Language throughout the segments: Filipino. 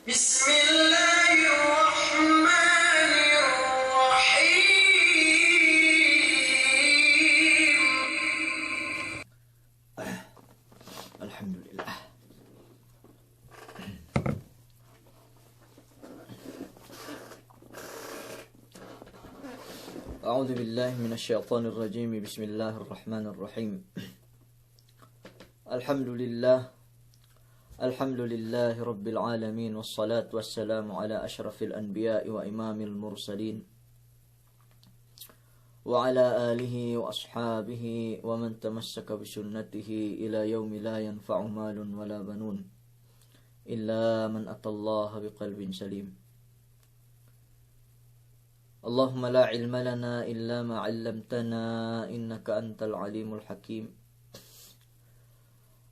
بسم الله الرحمن الرحيم الحمد لله. أعوذ بالله من الشيطان الرجيم. بسم الله الرحمن الرحيم. الحمد لله رب العالمين، والصلاة والسلام على أشرف الأنبياء وإمام المرسلين وعلى آله وأصحابه ومن تمسك بسنته إلى يوم لا ينفع مال ولا بنون إلا من أتى الله بقلب سليم. اللهم لا علم لنا إلا ما علمتنا إنك أنت العليم الحكيم.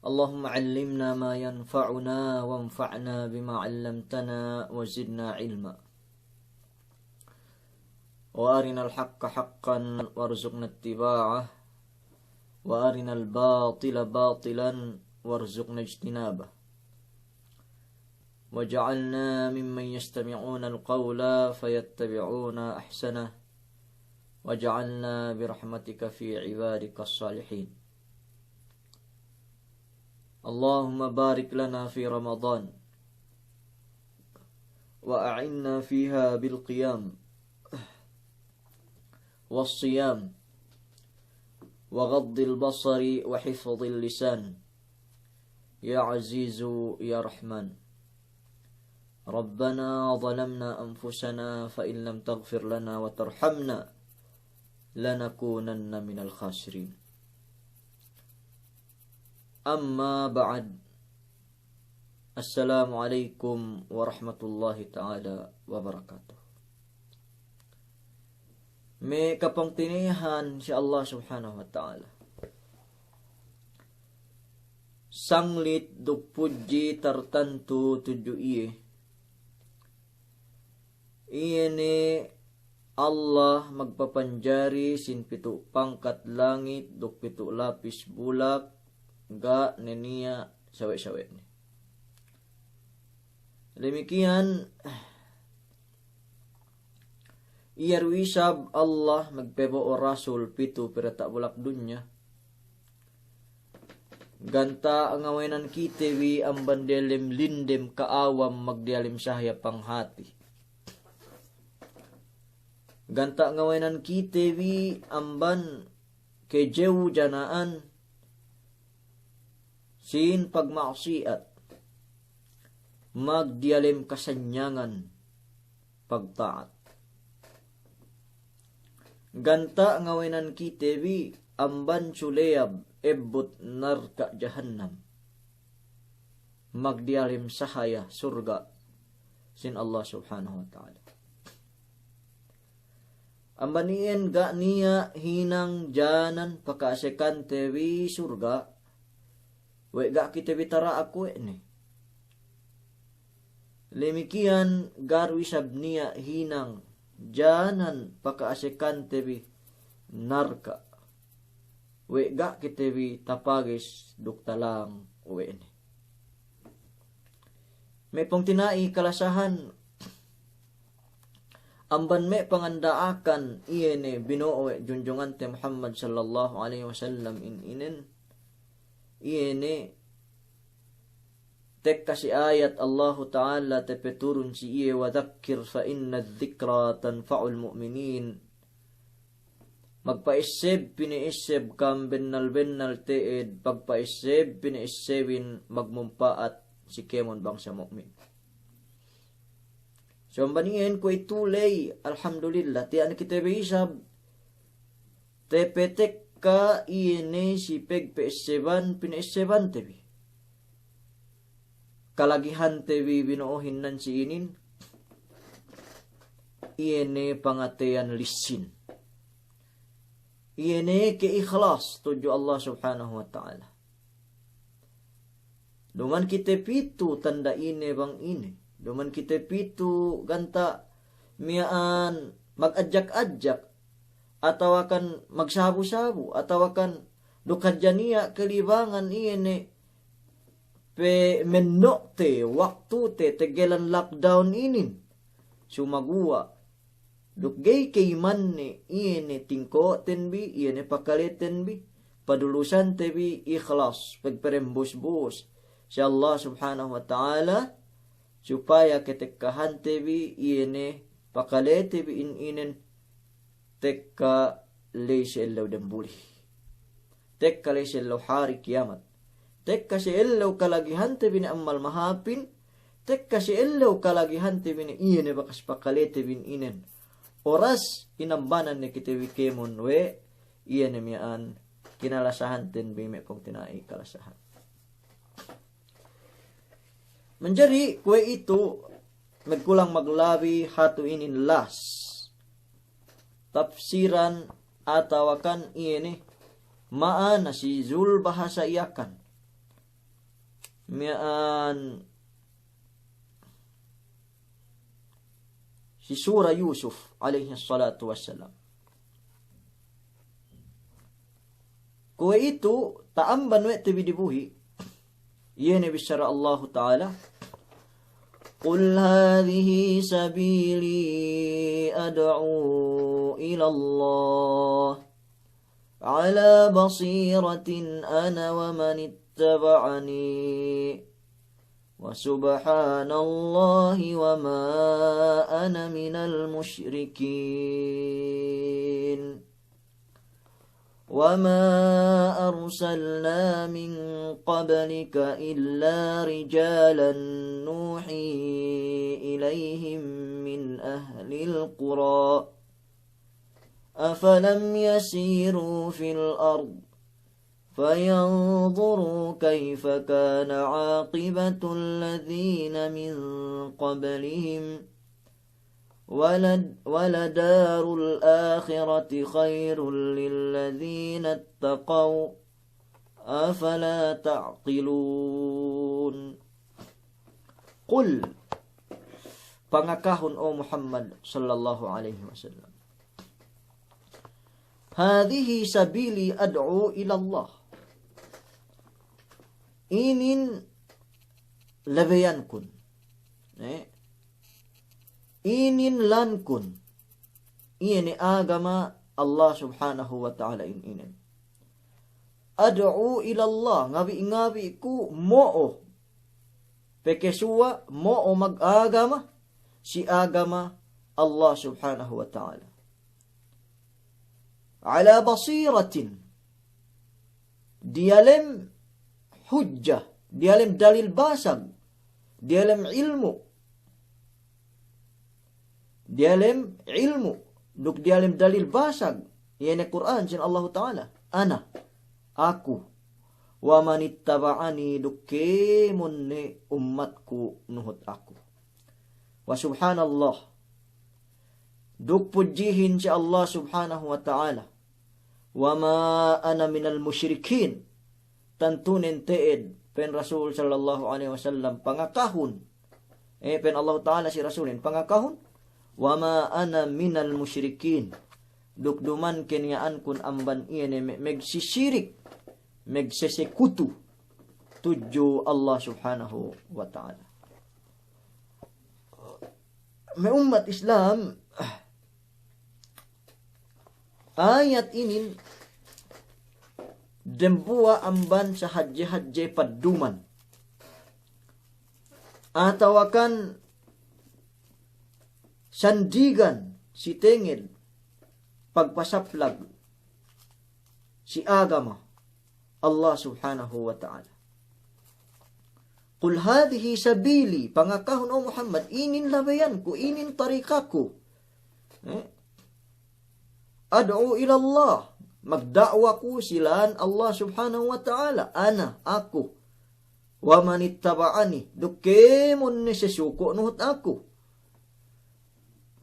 اللهم علمنا ما ينفعنا وانفعنا بما علمتنا وزدنا علما، وأرنا الحق حقا وارزقنا اتباعه، وأرنا الباطل باطلا وارزقنا اجتنابه، وجعلنا ممن يستمعون القول فيتبعون أحسنه، وجعلنا برحمتك في عبادك الصالحين. اللهم بارك لنا في رمضان، وأعنا فيها بالقيام والصيام وغض البصر وحفظ اللسان، يا عزيز يا رحمن. ربنا ظلمنا أنفسنا فإن لم تغفر لنا وترحمنا لنكونن من الخاسرين. أما بعد، السلام عليكم ورحمة الله تعالى وبركاته. May kapangtinihan si Allah subhanahu wa ta'ala. Sanglit dugpuji tartantu tuju iye. Iye ni Allah magpapanjari sin pitu pangkat langit dug pitu lapis bulak ga nenia sawe-sawe ni. Demikian iyarwisab Allah magpebo o rasul pitu pirata bulak dunya. Ganta ang awenan kitewi ang bandelem lindem kaawam magdialim sahya panghati. Ganta ang awenan kitewi amban kejew janaan sin pagmaksiat, magdialim kasanyangan pagtaat. Ganta ngawenan kitewi amban suleyab ebut narka jahannam, magdialim sahaya surga sin Allah subhanahu wa ta'ala. Ambanien ga niya hinang janan pakasekan tewi surga, we ga kita bitara aku ni. Lemikian garwi sabniya hinang janan pakaasikan tebi narka. We ga kita bi tapagis duktalang we ni. May pangtinai kalasahan amban me pangandaakan iye ni binoo junjungan te Muhammad sallallahu alaihi wasallam inen. Iene tek kasi ayat Allah Ta'ala tepeturun si iye wa dhakkir fa inna dhikra tanfa'ul mu'minin. Magpaiseb piniiseb kam bennal teed, pagpaiseb piniisebin magmumpaat si kemon bangsa mu'min. So ambanien ko itulay alhamdulillah tiyan kita beisab tepetek ka iene si peg PS7 pina-7 tebi. Kalagihan tebi binoohin nan si inin. Iene pangatean lisin. Iene ke ikhlas tuju Allah subhanahu wa ta'ala. Duman kita pitu tanda ine bang ine. Duman kita pitu ganta miaan mag-adjak-adjak, atau akan magsabu-sabu, atau akan dukadjaniya kelibangan iene pe menok te waktu te tegelan lockdown inin sumagua duk gay kayman ne iene tingko tenbi iene pakaleten bi padulusan te bi ikhlas pagperembus-bus sa Allah subhanahu wa ta'ala supaya ketekkahan te bi iene pakalete bi inen tekka leysa ilaw dambuli tekka leysa ilaw hari kiamat tekka si ilaw kalagihan te bin ammal mahapin tekka si ilaw kalagihan te bin iene bakas pakalete bin inen oras inambanan ni kitewikemon we iene miyaan kinalasahan ten bime pong tinai kalasahan menjadi kue itu magkulang maglabi hatu inin las tafsiran atawakan iene maana si zul bahasa iyakan mian si surah Yusuf alaihi salatu wassalam. Kue itu taamban we tebi dibuhi yene bisyara Allah Ta'ala Qul hadhihi sabili ad'u ila Allah ala basiratin ana wa man ittaba'ani wa subhanallahi wa ma ana minal musyrikin وَمَا أَرْسَلْنَا مِنْ قَبْلِكَ إِلَّا رِجَالًا نُوحِي إِلَيْهِمْ مِنْ أَهْلِ الْقُرَى أَفَلَمْ يَسِيرُوا فِي الْأَرْضِ فَيَنْظُرُوا كَيْفَ كَانَ عَاقِبَةُ الَّذِينَ مِنْ قَبْلِهِمْ وَلَدَارُ الْآخِرَةِ خَيْرٌ لِلَّذِينَ اتَّقَوْا أَفَلَا تَعْقِلُونَ قُلْ pangakahon o Muhammad sallallahu alaihi wasallam hadhihi sabili ad'u ila Allah inin labayankun inin lankun ini agama Allah subhanahu wa ta'ala inin ad'u ila Allah ngabi ku mo'o pekesua mo'o mag-agama si agama Allah subhanahu wa ta'ala ala basiratin dialem hujjah dialem dalil basag dialem ilmu dialem ilmu duk dialem dalil basag yene Quran sin Allah Ta'ala ana aku wa manittaba'ani dukke munne ummatku nuhut aku wa subhanallah duk pujihin si Allah subhanahu wa ta'ala wa ma ana minal musyrikin tantunin teed pen Rasul sallallahu alaihi wasallam pangakahon pen Allah Ta'ala si Rasulin pangakahon wa ma ana minal musyrikin dukduman kenyaan kun amban iene megsisirik megsesekutu tuju Allah subhanahu wa ta'ala may umat Islam ayat ini dembua amban sa haji paduman atawakan sandigan si tengil pagpasaplag si agama Allah subhanahu wa ta'ala Qul hadhihi sabili pangakahon o Muhammad inin labayan ko inin tarikaku ad'u ila Allah magda'wa ko silaan Allah subhanahu wa ta'ala ana ako wa manittaba'ani dukemon ni sesuko nuhut ako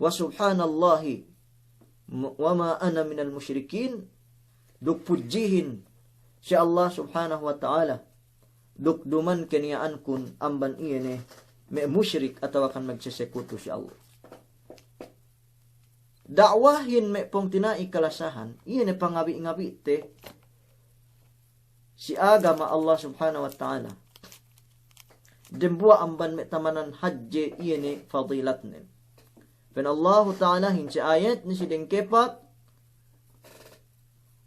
wa subhanallahi wa ma ana minal musyrikin duk pujihin si Allah subhanahu wa ta'ala duk duman keniyaan kun amban iyene me musyrik atau akan magsesekutu si Allah dakwahin me pong tinai kalasahan iyene pangabi-ngabi te si agama Allah subhanahu wa ta'ala dembua amban me tamanan hajje iene fadilatnen. Pen Allah Ta'ala hin si ayat ni si dengkepak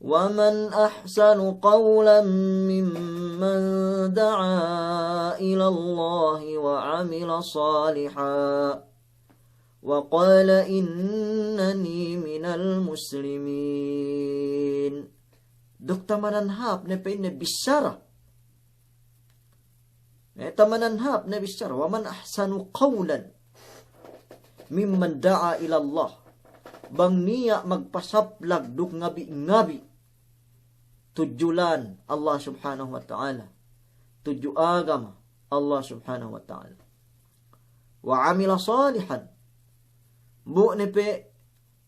وَمَنْ أَحْسَنُ قَوْلًا مِّمَّنْ دَعَا إِلَى اللَّهِ وَعَمِلَ صَالِحًا وَقَالَ إِنَّنِي مِنَ الْمُسْلِمِينَ. Duk tamananhap na pa'in na bisara. Tamananhap na bisara. وَمَنْ أَحْسَنُ قَوْلًا مِّمَّنْ دَعَا إِلَى اللَّهِ. Bang niya magpasaplag duk ngabi-ngabi tujulan Allah subhanahu wa ta'ala. Tuju agama Allah subhanahu wa ta'ala. Wa amila salihan. Bu ne pe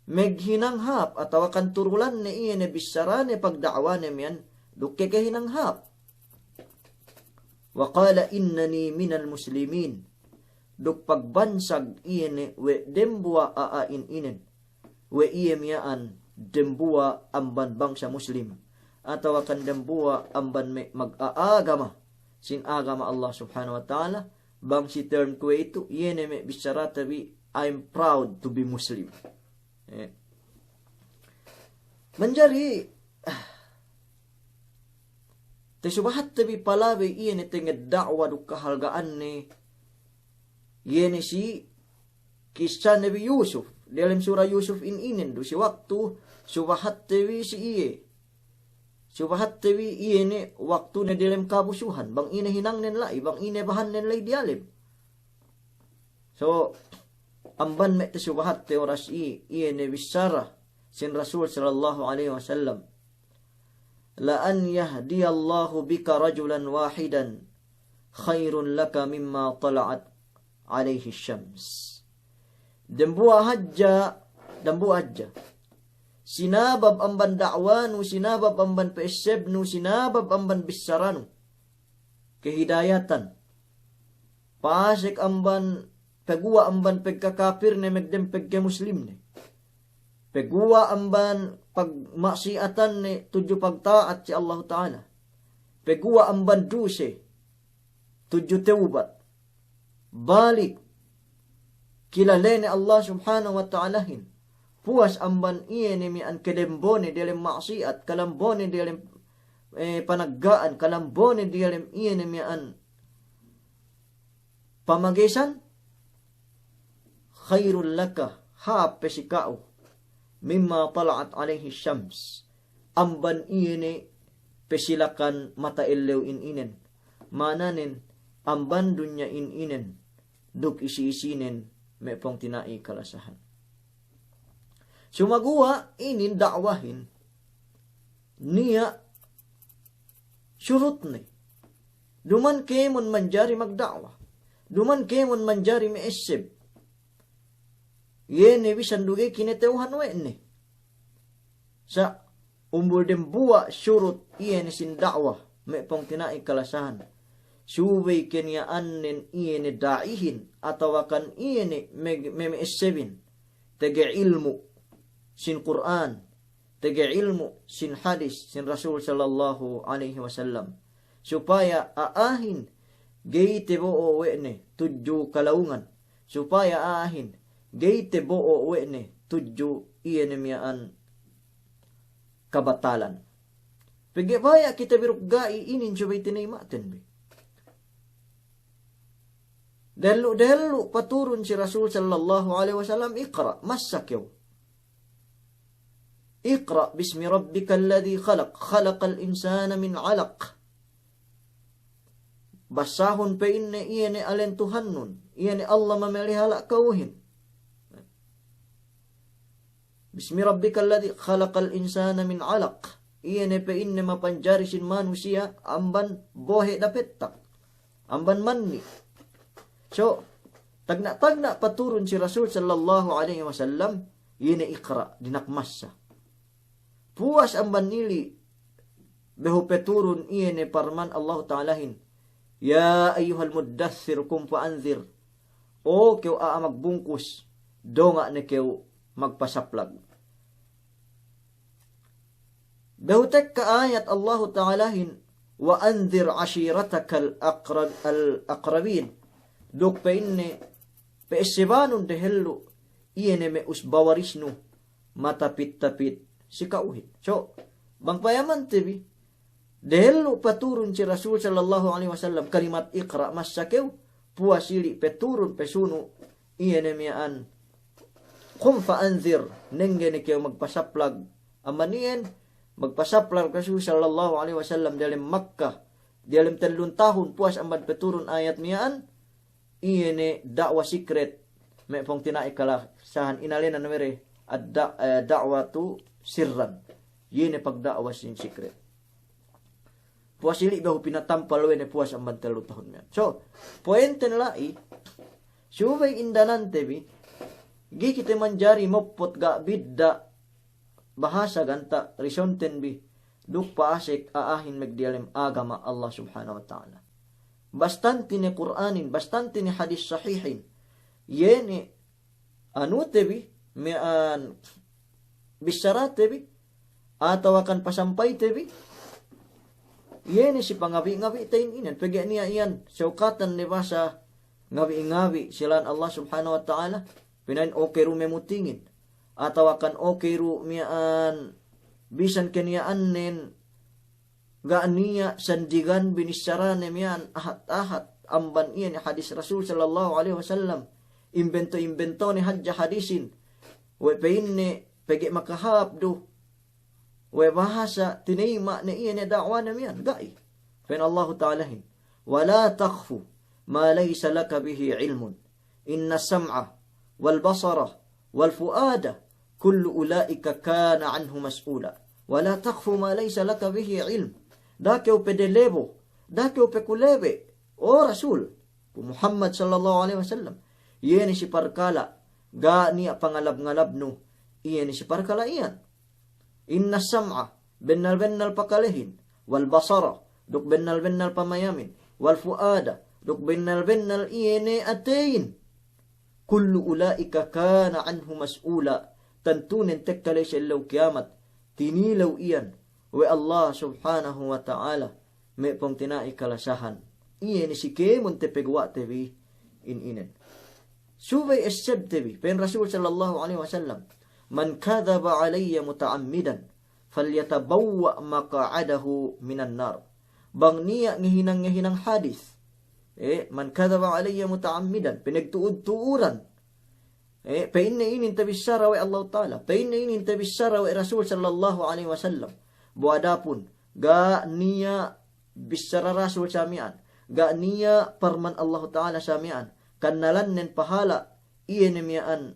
meghinanghap atau akan turulan ne iya ne bisara ne pagdakwa ne miyan dukke kehinanghap. Wa qala innani minal muslimin. Duk pagbansag iya ne we dembua aain inen. We iya miyaan dembua amban bangsa muslim. Atau akan dembua amban me mag-aagama sin agama Allah subhanahu wa ta'ala. Bang si term ko itu yene me bisara tabi I'm proud to be Muslim. Menjari tesubahat tabi palawe yene tenged da'wa du kahalgaan ni yene si kisah Nabi Yusuf dalam surah Yusuf inin du si waktu subahat tabi si iye. Subahat tawi iye ni waktu na dilem kabusuhan. Bang ina hinang nen lai. Bang ina bahan nen lai dialim. So, amban me te subahat te oras iye ni bisara. Sin Rasul sallallahu alaihi wasallam. La an yahdiyallahu bika rajulan wahidan. Khairun laka mimma tala'at alaihi syams. Dembua hajja. Sinabab amban da'wanu, sinabab amban PSB-nu, sinabab amban bisaranu. Kehidayatan. Pasik amban, pegua amban pegkakapir ne megdem pegke muslim ne. Pegua amban pagmaksiatan ne tuju pagtaat si Allah Ta'ala. Pegua amban duse, tuju teubat. Balik. Kilale ne Allah Subhanahu wa Ta'alahin. Puas amban iye ni mian kedembone dalam maksiat, kalambone dalam panaggaan, kalambone dalam iye ni mian pamagisan, khairul laka hape sikao mimma tala'at alaihi syams. Amban iye ni pesilakan mata elew inen. Mananin amban dunya inen. Duk isi-isinen mepong tinai kalasahan. Sumagawa inin dakwahin niya syurut ni. Duman kemon manjari magdakwa. Duman kemon manjari meesib. Yene bisan duge kineteuhan we ni. Sa umbul dem buwa syurut iye ni sin dakwa mepong tinai kalasahan. Subay kenyaan nin iye ni daihin atau akan iye ni meesibin. Tege ilmu sin Quran, tege ilmu, sin hadis, sin Rasul sallallahu alaihi wasallam. Supaya aahin, gayte bo'o we'ne, tudyo kalaungan. Supaya aahin, gayte bo'o we'ne, tudyo iyanemyaan kabatalan. Pagkabaya kita birukgai inin subay tinaymaten. Dahulu paturun si Rasul sallallahu alaihi wasallam, Iqra, masakyaw. اقرأ باسم ربك الذي خلق الإنسان من علق. Basahon pa inne iyane alentuhan nun. Iyane Allah mamelihala kauhin. Bismi rabbika alladhi khalaqal insana min alaq. Iyane pa inne mapanjarisin manusia amban bohe dapetak. Amban manni. So, tagna-tagna paturun si Rasul sallallahu alaihi wasallam. Iyane ikra dinakmasa. Puas amban nili. Behu peturun iyane parman Allah Ta'alahin. Ya ayyuhal muddathir kum fa'anzir. O kew magbungkus. Donga ne kew magpasaplag. Behutek ka ayat Allah Ta'alahin. wa anzir ashiratakal aqrabin. Duk pa inne pa esibanun dehellu iene me usbawarisnu matapit-tapit si kauhin. So, bang payaman tebi dehellu paturun si Rasul sallallahu alaihi wasallam kalimat iqra masakew puasili peturun pesunu iene mian kum fa anzir nengene kew magpasaplag amanien magpasaplag Rasul sallallahu alaihi wasallam dalam Makkah dalam 3 tahun puas amad peturun ayat mian iene dakwah secret me pong tinaikala sahan inalena namere ad-da'watu sirran yene pagdakwa sin secret puasili bahu pinatampal wene puas amad 3 tahun mian. So poente nalai subay indanan tebi gi kita manjari mopot ga bidda bahasa ganta risonten bi duk paasik aahin megdialem agama Allah subhanahu wa ta'ala. Bastanti ni Qur'anin, bastanti ni hadis sahihin. Yeni anu tebi mian bisarat tebi atau akan pasampay tebi. Yeni si pangabi-ngabi tain inan pagi niya iyan saukatan ni basa ngabi-ngabi silan Allah subhanahu wa ta'ala pinain okeru memutingin atau akan okeru mian bisan keniyaan nen gaaniya sandigan binisarane mian ahat-ahat amban iyan hadis Rasul sallallahu alaihi wasallam invento ni hadja hadisin we peinne pegi makahap do we bahasa tinima ni iyan da'wa na mian gai fen Allah ta'ala hin wala takhfu ma laysa laka bihi ilmun inna sam'a wal basara wal fuada kullu ulaika kana anhu mas'ula wala takhfu ma laysa laka bihi ilm dakeu pedelebo dakeu pekulebe o Rasul Muhammad sallallahu alaihi wasallam yeni si parkala ga niya pangalab-ngalab no yeni si parkala iyan inna sam'a bennal pakalehin wal basara duk bennal pamayamin wal fuada duk bennal iyene atein kullu ulaika kana anhu mas'ula tantunin tekkale siya kiamat tinilaw iyan we Allah subhanahu wa ta'ala me pong tinai kalasahan iyan si kemon tepegwa tebi inen subay eseb tebi pen Rasul sallallahu alaihi wasallam man kadhaba alayya muta'ammidan falyatabawwa maq'adahu minan nar bang niya ngihinang hadis man kadhaba alayya muta'ammidan pinagtuud-tuuran painne inin tabissara wa Allah ta'ala painne inin tabissara wa Rasul sallallahu alaihi wasallam buadapun ga niya bisara Rasul samian ga niya parman Allah ta'ala samian kanalan nen pahala iene mian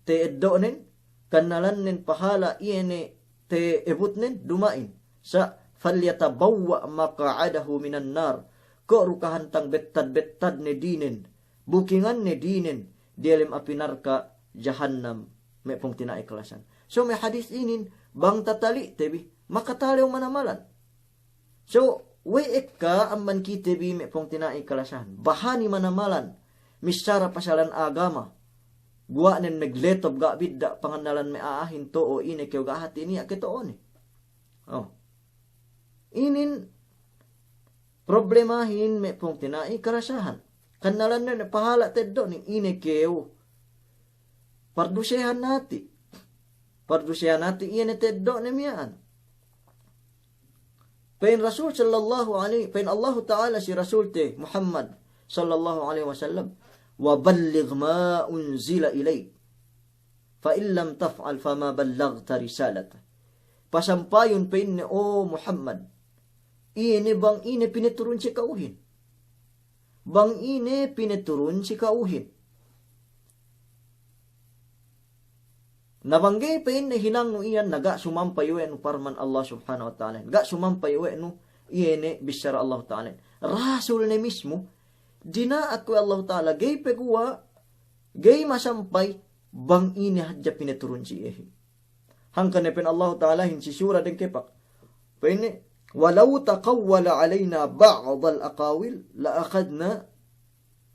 te eddonen kanalan nen pahala iene te ebutnen dumain sa falyatabawwa maq'adahu minan nar ko rukahantang bettad ne dinen bukingan ne dinen dialim apinarka jahannam me pong tinaiklasan. So may hadis inin bang tatali tebi makataliw manamalan. So we ekka amman ki tebi me pong tinaiklasan bahani manamalan misara pasalan agama gua nen negletob ga bidda pangandalan me aahin to o ine kew ga hati niya ketoon inin problemahin me pong tinaiklasan kanalan na pahala teddo ning ine keo pardusehan nati ine teddo ni mian pain Rasul sallallahu alaihi pain Allah ta'ala si Rasul te Muhammad sallallahu alaihi wasallam wa balligh ma unzila ilayk fa in lam taf'al fama ballaghta risalata pasampayon pain o Muhammad ine bang ine piniturun si kauhin bang ine pineturun si kauhin. Nabanggay pa ine hinang no iyan naga sumampayo no parman Allah subhanahu wa ta'ala. Ga sumampayo no iyene bisyara Allah ta'ala. Rasul ne mismo, dina ako Allah ta'ala, gay pegua, gay masampay, bang ine hadya pineturun si ihin. Hangkan ne pen Allah ta'ala hin si sura den kepak. Pene, walau taqawwala alaina ba'd al-aqawil la akhadna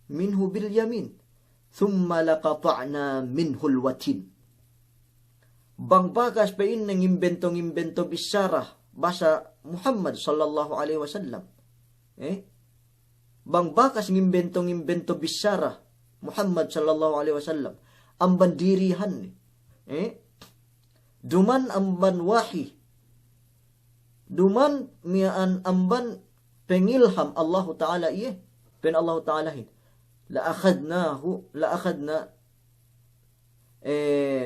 minhu bil yamin thumma laqata'na minhu al-watin bang bagas pa in ng imbento bisara basa Muhammad sallallahu alaihi wasallam. Bang bakas ngimbento bisyara Muhammad sallallahu alaihi wasallam. Amban dirihan ni. Duman amban wahi. Duman miaan amban pengilham Allah Ta'ala pen Allah Ta'ala la akhadna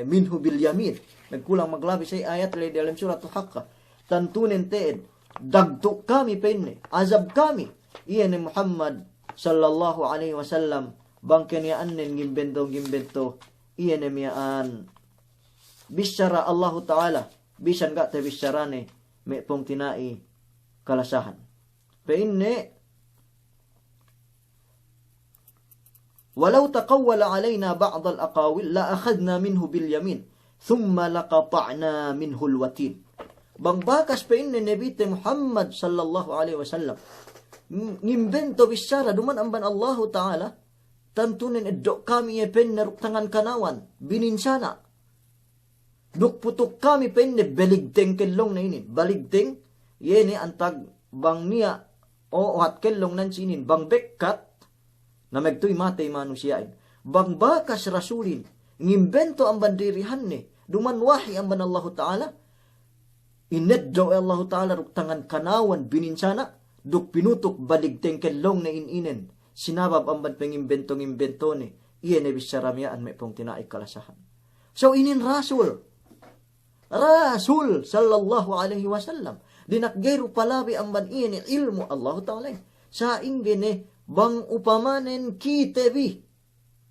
minhu bil yamin. Nagkulang maglabi sa ayat lay dalam surat Al-Haqqa. Tantunin teed dagto kami penne, azab kami. Iyan ni Muhammad sallallahu alaihi wasallam bangken yaan nen gimbento iyan ni miyaan bisyara Allah Ta'ala bisan ga te bisyarane me pong tinai kalasahan. Painne walau taqawwala alaina ba'd al-aqawil la akhadna minhu bil yamin thumma laqata'na minhu al-watin. Bang bakas painne nebite Muhammad sallallahu alaihi wasallam ngimbento bisyara duman amban Allah Ta'ala tantunin edok kami pen tangan kanawan bininsana duk putuk kami penne beligteng kellong na inin. Baligteng, yene antag bang niya o hat kellong nan sinin. Bang bekkat, na megtoy matay manusiyain. Bang bakas rasulin, ngimbento ang bandirihan ni. Duman wahi ang ban Allah Ta'ala. Ineddo Allah Ta'ala ruktangan kanawan bininsana. Duk pinutuk baligteng kellong na ininen. Sinabab ang ban pengimbento ni. Iyan e bisyaramiaan may pong tinaik kalasahan. So inin rasul sallallahu alaihi wasallam dinakgero palabi ang ban ini ilmu Allah Ta'ala sa ingene bang upamanen kitebi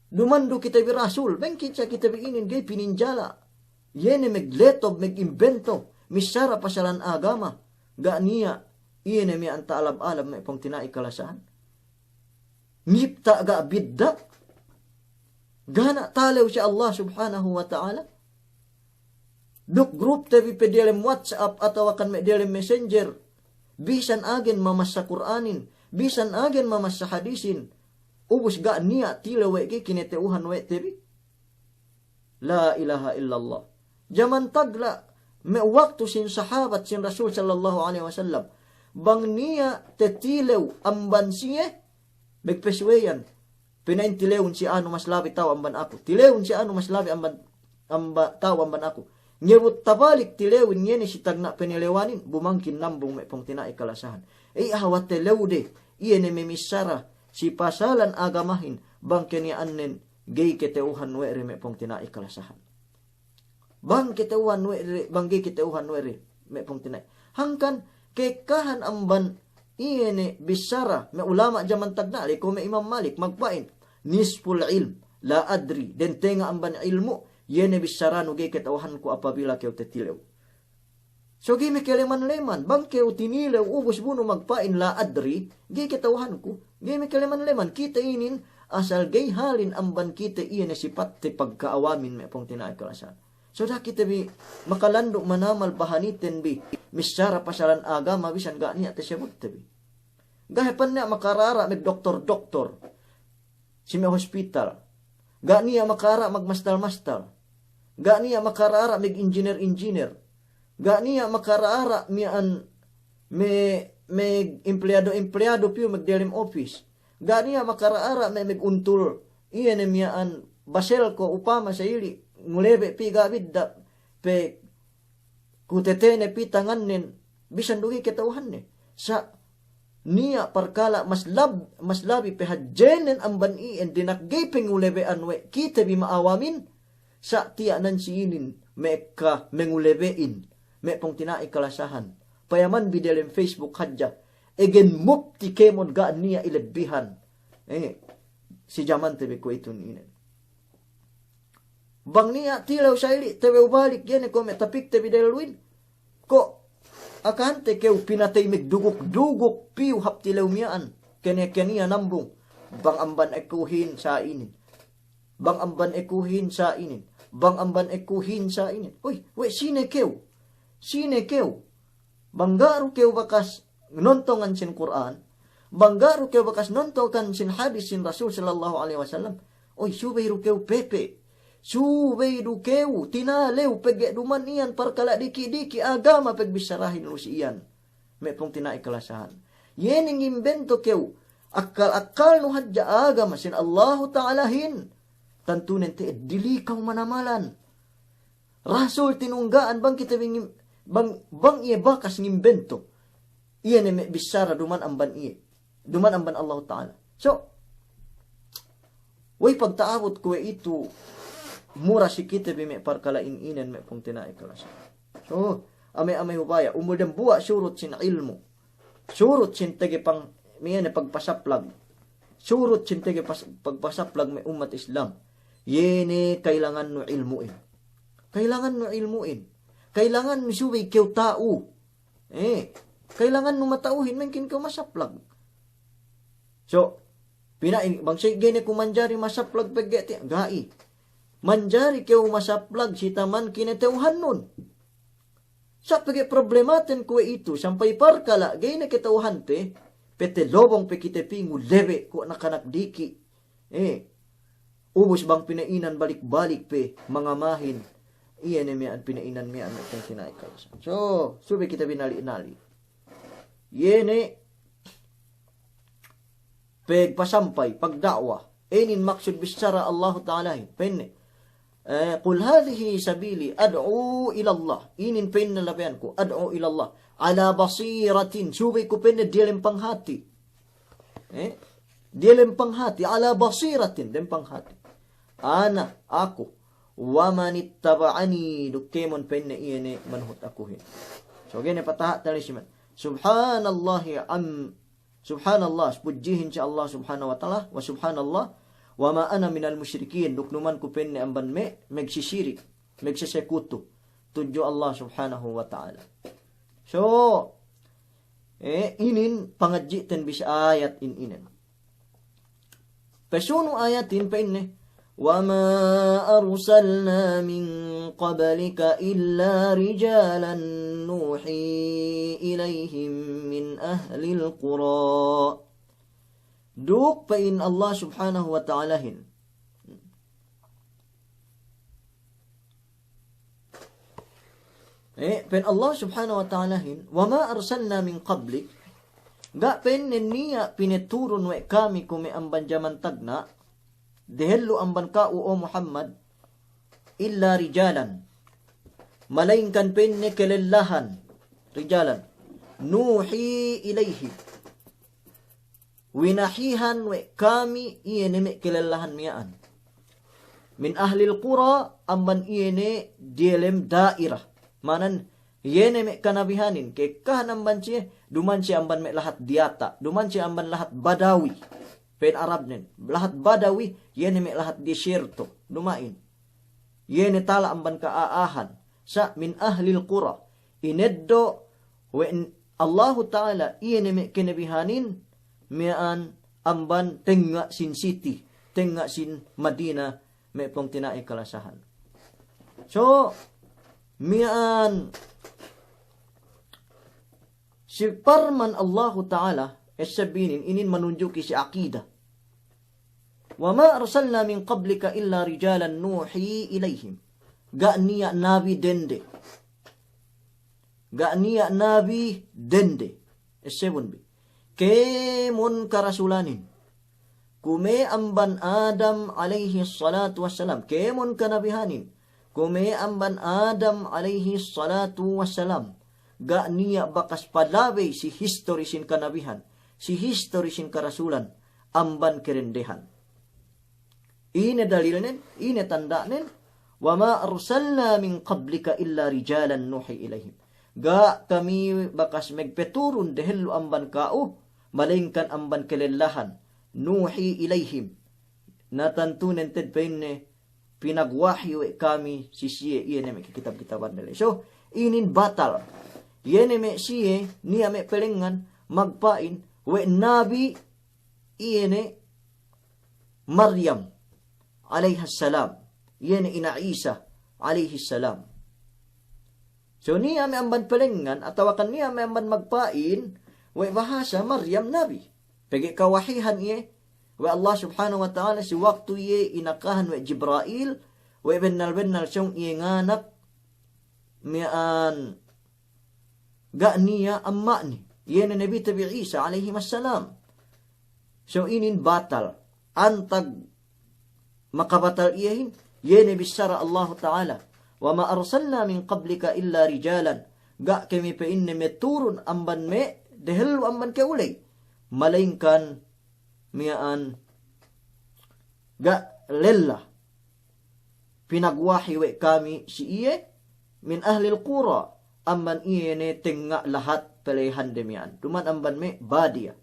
dumando kitebi rasul ben kitsa kitebi inin gay pininjala yene megletob megimbento misyara pasalan agama ganiya iyene mi anta alab-alab may pong tinai kalasahan ngipta ga bidda gana talew si Allah subhanahu wa ta'ala. Duk group TV pedelem WhatsApp atau akan medelem Messenger. Bisan agen mamas sa Quranin. Bisan agen mamas sa hadisin. Ubus ga niya tilawe ki kineteuhan we TV. La ilaha illallah. Jaman tagla me waktu sin sahabat sin Rasul sallallahu alaihi wasallam. Bang niya tetilew amban siye. Begpesweyan. Pinain tilewon si ano mas labi tao amban ako. Tilewon si ano mas labi amban tao amban ako. Nyerut tabalik tilewin yene si tagna penelewanin bumangkin nambung may pong tinai kalasahan. Awat telewde iene memisara si pasalan agamahin bangken ni annen gay keteuhan were may pong tinai kalasahan. Bang keteuhan were bang gay keteuhan were may pong tinai. Hangkan kekahan amban iene bisara may ulama jaman tagna liko may Imam Malik magpain nisful ilm la adri den tenga amban ilmu yene bisarano gay ketawahan ko apabila keu tetilew. So gay me keleman-leman, bang keu tinilew ubos buno magpain la adri, gay ketawahan ko. Gay me keleman-leman, kita inin asal gay halin amban kita iyan sipat te pagkaawamin me pong tinaay kalasan. So da kita bi makalando manamal bahaniten bi misyara pasalan agama bisan ga niya te sebut te bi. Gahepan niya makarara meg doktor-doktor. Si me hospital. Ga niya makara magmastal-mastal. Ga niya makarara meg engineer. Ga niya makarara mian meg empleyado piyo magdelim office. Ga niya makarara meg untul. Iyan mian basel ko upama sa ili. Ngulebe pi gabid da pe kutetene pi tanganin bisan dugi ketauhan ne. Sa niya parkala mas labi pe hadjenen ang banien dinakgay pengulebe anwe kita bi maawamin sa tiya nan siinin meka mengulebein me pong tinai kalasahan payaman bidelem Facebook hadja egen mupti kemon ga niya ilebbihan si jaman tebe ko ito niinen bang niya tilaw saili tebe balik yan ko metapik tebe delwin ko akante keu pinatay megdugok-dugok piu haptilaw miyaan kene-keniya nambong bang amban ekuhin sa inin bang amban ekuhin sa inin bang amban ekuhin sa inin uy we sine keu banggaro keu bakas nontongan sin Quran banggaro keu bakas nontongan sin hadis sin Rasul sallallahu alaihi wasallam uy subay ru keu pepe Subay dukew, tinalew, pege duman iyan, parkala diki-diki, agama pagbisarahin lo si iyan. May pong tinaikalasahan. Yen ang imbento kew, akal-akal no hadya agama, sin Allahu ta'alahin. Tantunen ti, dili kang manamalan. Rasul tinunggaan, bang kita bang iya bakas ng imbento. Iyan ay may bisara, duman ang ban iya. Duman ang ban Allah Ta'ala. So, way pagtaawot ko ito, mura si kita may parkalain-inan may pong tinaikalasahan. So, amay-amay hubaya, umudang buwa surut sin ilmu. Surut sin tagi pang, may pagpasaplag. Surut sin tagi pagpasaplag may umat Islam. Yene, kailangan no ilmuin. Kailangan no ilmuin. Kailangan misuway kiw tao. Kailangan no matauhin, mungkin kiw masaplag. So, bang siya gini kung manjari masaplag pagkati, gai. Manjari kiw masaplag, si taman kinetewhan nun. Sa pagi problematin ko ito, sampay parkala, gay na kitawhan te, pete lobong pe kite pingu, lebe, ko nakanakdiki. Ubos bang pinainan balik-balik pe, mga mahin. Iyan na pinainan miyan at yung sinaikalasan. So, subi kita binali-inali. Yene, pagpasampay, pagdakwa, enin maksud bisara Allah Ta'ala, penne. Qul hadhihi sabili ad'u ila Allah. Inin penne labihan ko, ad'u ila Allah. Ala basiratin, subi ko penne dialim panghati. Dialim panghati, ala basiratin, dialim panghati. Ana, ako, wamanit taba'ani dukemon penne iyene manhut akuhin. So, gini patahat na lisiman. Subhanallah, pujihin siya Allah subhanahu wa ta'ala, wa subhanallah, wa ma ana minal musyrikin, duknuman ko penne amban magsisirik, magsisekuto, tudyo Allah subhanahu wa ta'ala. So, inin, pangadjitan bis ayat inin. Pesuno ayatin penne, وَمَا أَرْسَلْنَا مِنْ قَبْلِكَ إِلَّا رِجَالًا نُوحِي إِلَيْهِمْ مِنْ أَهْلِ الْقُرَى. Duk pa in Allah subhanahu wa ta'ala hin. Pen Allah subhanahu wa ta'ala hin, وَمَا أَرْسَلْنَا مِنْ قَبْلِكَ. Ga pen niya pineturun we kami kumi amban jaman tagna, dehelo ang banka o Muhammad illa rijalan malaingkan penne kelelahan rijalan nuhi ilayhi winahihan we kami iyene kelelahan miyaan min ahli alqura amban iyene dielem dairah manan iyene me kanabihanin ke kahanamban siya duman siya amban me lahat diata duman siya amban lahat badawi pen Arab nen. Lahat Badawi, yene may lahat disyerto, dumain. Yene tala amban kaaahan. Sa min ahlil qura. Ineddo, when Allahu Ta'ala, yene may kinabihanin, mian amban tenga sin city, tenga sin Madina, may pong tinaikalasahan. So, mian, si parman Allahu Ta'ala, sabinin, inin manunjuki si akida. وَمَا أَرْسَلْنَا مِنْ قَبْلِكَ إِلَّا رِجَالًا نُوحِي إِلَيْهِمْ. Ga'niya nabi dende. Ga'niya nabi dende. 7b. Kemon karasulanin. Kume amban Adam alaihi salatu wassalam. Kemon kanabihanin. Kume amban Adam alaihi salatu wassalam. Ga'niya bakas palaway si history sin kanabihan. Si history sin karasulan. Amban kerendehan. Ine dalilnen, ine tandanen, wama arsalna min qablika illa rijalan nuhi ilayhim. Ga kami bakas megpeturun dehelu amban kao, malingkan amban kelelahan, nuhi ilayhim. Natantunen ted penne, pinagwahyo kami si siye, iene me kitab-kitaban nila. So, inin batal. Iene me siye, niya me pelengan, magpain, we nabi, iene, Maryam, alayhassalam. Yan ina Isa, alayhissalam. So, niya may amban palengan, at tawakan niya may amban magpain, way bahasa Maryam Nabi. Pagi kawahihan iye, way Allah subhanahu wa ta'ala si waktu iye inakahan way Jibrail, we bennal siyong iyanganak mian ga niya amma ni. Yan na Nabi Tabi Isa alayhi assalam. So inin batal. Antag makabatal iyahin. Yan bisara Allah Ta'ala. Wa ma arsalna min qablika illa rijalan. Ga kami pa inne meturun amban me. Dahil amban ke ulay. Malaingkan mian ga lella. Pinagwahi we kami si iye min ahlil qura. Amban iye ne tenga lahat pelehan demian. Duman amban me badia.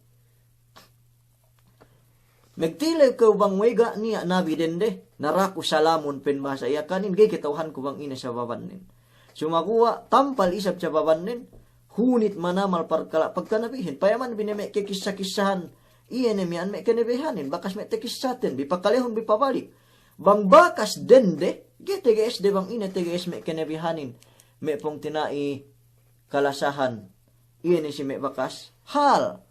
Megtilay ko bang wega niya nabi dende. Naraku salamun pen masaya kanin. Gay kitauhan ko bang ina sa babanin. Sumaguwa tampal isap sa babanin. Hunit manamal parkala pagkanabihin. Payaman bineme kikisa-kisahan. Iye ne mian me kenebehanin. Bakas me tekisaten. Bipakalehon bipabalik. Bang bakas dende. Gay TGS de bang ina TGS me kenebehanin. Me pong tinai kalasahan. Iye ne si me bakas. Hal.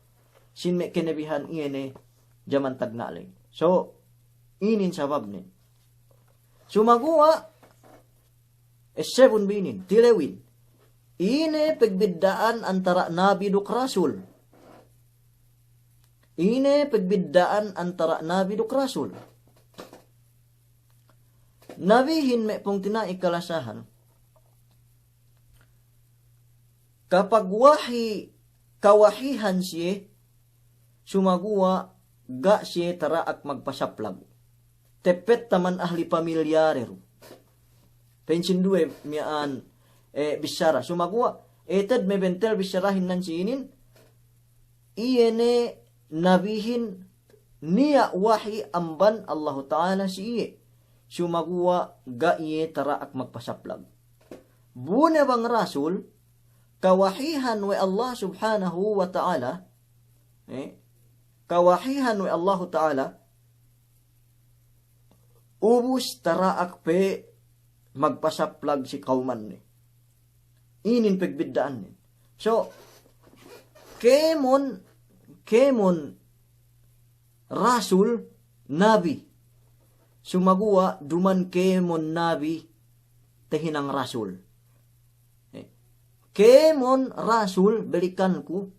Sin me kenebihan iye ne jaman tagnalay. So, inin sabab nin. Sumaguwa, S7 binin, tilewin. Ine pagbiddaan antara nabi duk rasul. Ine pagbiddaan antara nabi duk rasul. Nabihin me pong tinai kalasahan. Kapag kawahihan siya, sumaguwa, ga siya taraak magpasaplag. Tepet taman ahli pamilyarero. Pensin duwe miyaan bisara. Sumaguwa, eted me bentel bisarahin nan siinin. Iyene nabihin niya wahi amban Allah Ta'ala si iye. Sumaguwa, ga iye taraak magpasaplag. Bune bang rasul, kawahihan we Allah subhanahu wa ta'ala, kawahihan we Allah ta'ala, ubus taraak pe magpasaplag si kauman ni. Inin pagbiddaan ni. So, kemon rasul, nabi. Sumaguwa, duman kemon nabi, tehinang rasul. Kemon rasul, balikan ku,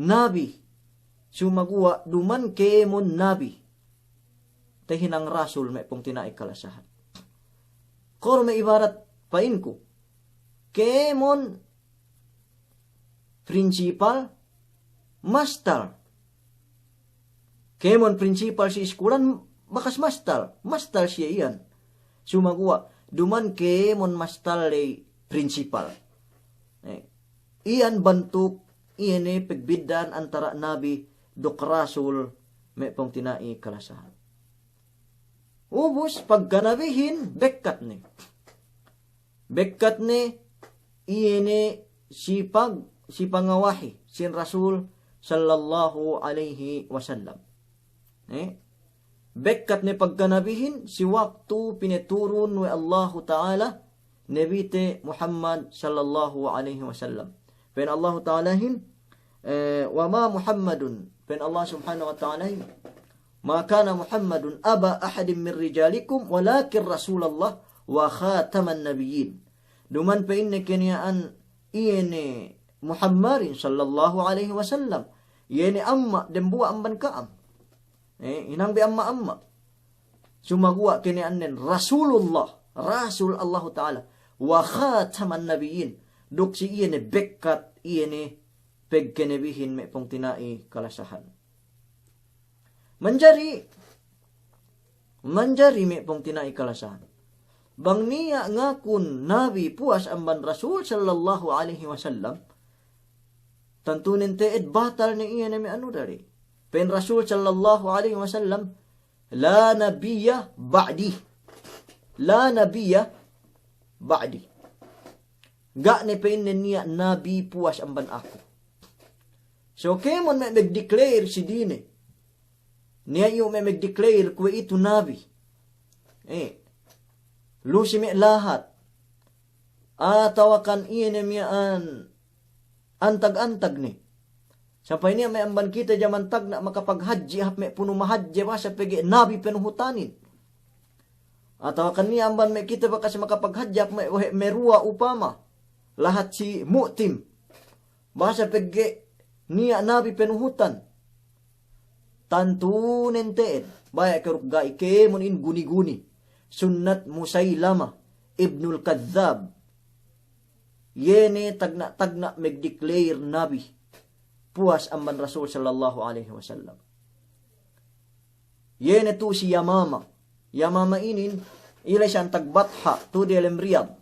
nabi. Sumaguwa, duman kemon nabi. Tehinang rasul, may pong tinaik kalasahan. Koro may ibarat pain ko. Kemon principal, master. Kemon principal si iskulan, bakas master. Master siya iyan. Sumaguwa, duman kemon master lay principal. Iyan bantuk, iyan pagbiddaan antara nabi, dok rasul, may pong tinai kalasahan. Ubus, pagkanabihin, bekkat ni. Bekkat ni, iyan si pangawahi, sin rasul, sallallahu alaihi wasallam. Bekkat ni pagkanabihin, si waktu pineturun we Allahu Ta'ala, Nebite Muhammad sallallahu alaihi wasallam. Pen Allah Ta'ala hin, wa ma Muhammadun, pen Allah subhanahu wa ta'ala hin, ma kana Muhammadun aba ahadin min rijalikum, walakin Rasulallah wa khataman nabiyyin. Duman pa inne keniyaan, iyene Muhammadin sallallahu alaihi wasallam. Iyene amma, dembuwa amban kaam. Inang bi amma. Sumaguwa keniyaan nen, Rasulullah, Rasul Allah Ta'ala. Wa khataman nabiyyin. Duk si iyene bekkat, iyene pegkenebihin may pong tinai kalasahan. Manjari may pong tinai kalasahan. Bang niya nga kun nabi puas amban Rasul sallallahu alaihi wasallam, tantunin teed batal ni iyene may anu dari. Pen Rasul sallallahu alaihi wasallam, la nabiyya ba'di. La nabiyya ba'di. Ga ne painin niya nabi puas amban ako. So kemon may mag-declare si dine. Niya yung may mag-declare kung ito nabi. Lusi may lahat. Tawakan iyan miyaan antag-antag ni. Sapay niya may amban kita jaman tag na makapag-hadji hap may puno mahadji ba sa pegi nabi penuhutanin. Atau kaniya amban may kita ba kasi makapaghadyak may ruwa upama. Lahat si mu'tim. Basa pegge niya nabi penuhutan. Tantunen teen. Baya kerugga ike munin guni-guni. Sunnat Musaylama Ibnul Kadzab. Yene tagna meg-declare nabi. Puas amban Rasul sallallahu alaihi wasallam. Yene tu si Yamama. Yamama inin ilay siyang tagbatha tu delem Riyadh.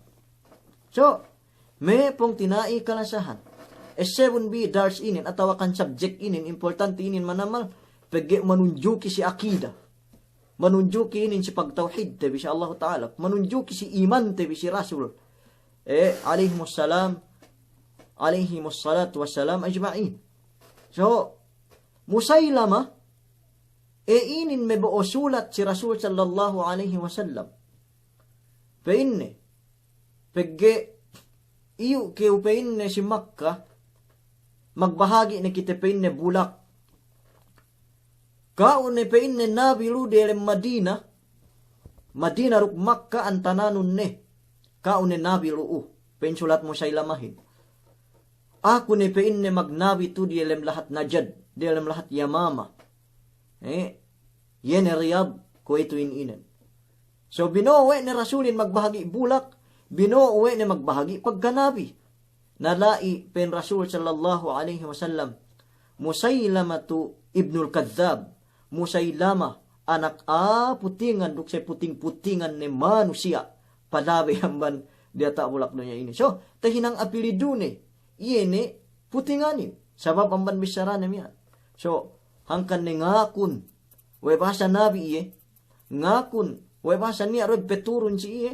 So, may pong tinai kalasahan. 7B dars inin atawakan subject inin importante inin manamal pagge manunjuki si akida. Manunjuki inin si pagtauhid tabi si Allah Ta'ala. Manunjuki si iman tabi si Rasul. Alaihimussalam alaihimussalatu wassalam ajma'in. So, Musaylama inin may buo sulat si Rasul sallallahu alaihi wasallam. Painne pagge iyo kaya painne si Makkah magbahagi na kita painne bulak. Kaun ne painne nabilu dele Madina. Madina ruk Makkah ang tananun ne. Kaun ne nabilu pensulat mo sa ilamahin. Ako ne painne magnabi tu dele lahat Najd, dele lahat Yamama. Yene Riyadh ko ito ininan. So binuwe ni Rasulin magbahagi bulak, binuwe ni magbahagi pagkanabi. Nalai pen Rasul sallallahu alaihi wasallam Musaylamatu Ibnul Kadzab. Musaylama anak putingan duksay puting-putingan ni manusia. Padabi hamban dia tak bulak dunia ini. So tahinang apelido ni yene putinganin. Sabab amban bisara niya. So hangkan ni ngakun we bahasa nabi iye ngakun we bahasa niya ro peturun si iye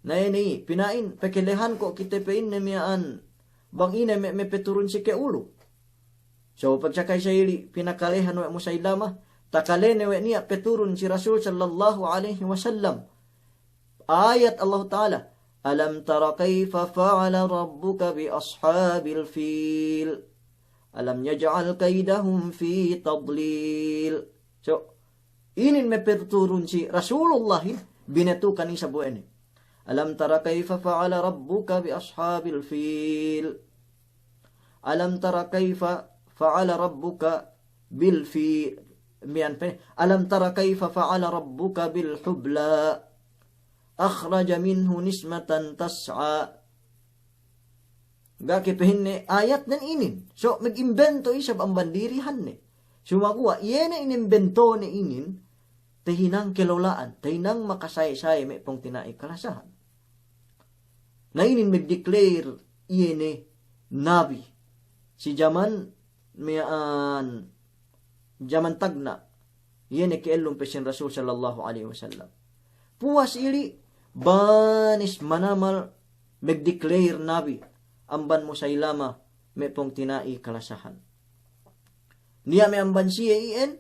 na ini pinain pekelehan ko kita pein nemiaan bang ina me peturun si ke ulo. So pagcakay sa ili pinakalehan we Musaylama takalene we niya peturun si Rasul sallallahu alaihi wasallam. Ayat Allah Ta'ala, alam tara kayfa fa'ala rabbuka bi ashabil fil alam yaj'al kaidahum fi tadlil. So, inin may perturun si Rasulullah binatukan ni sa buwan. Alam tara kayfa fa'ala rabbuka bi ashabil fil. Alam tara kayfa fa'ala rabbuka bil fil. Alam tara kayfa fa'ala rabbuka bil hubla. Akhraja minhu nismatan tas'a. Gakipihin ayat nan inin. So, mag-imbento isa ang bandirihan ni. Sumakuha, iyan na inimbento ni inin, tahinang kilolaan, tahinang makasay-say, may pong tinaikalasahan. Na inin mag-declare, iyan nabi. Si Jaman, Jaman tagna, iyan kielong pesin Rasul sallallahu alaihi wasallam. Puwas ili, banis manamal, mag-declare nabi, amban Musaylama, may pong tinaikalasahan. Niya may amban siya iyan,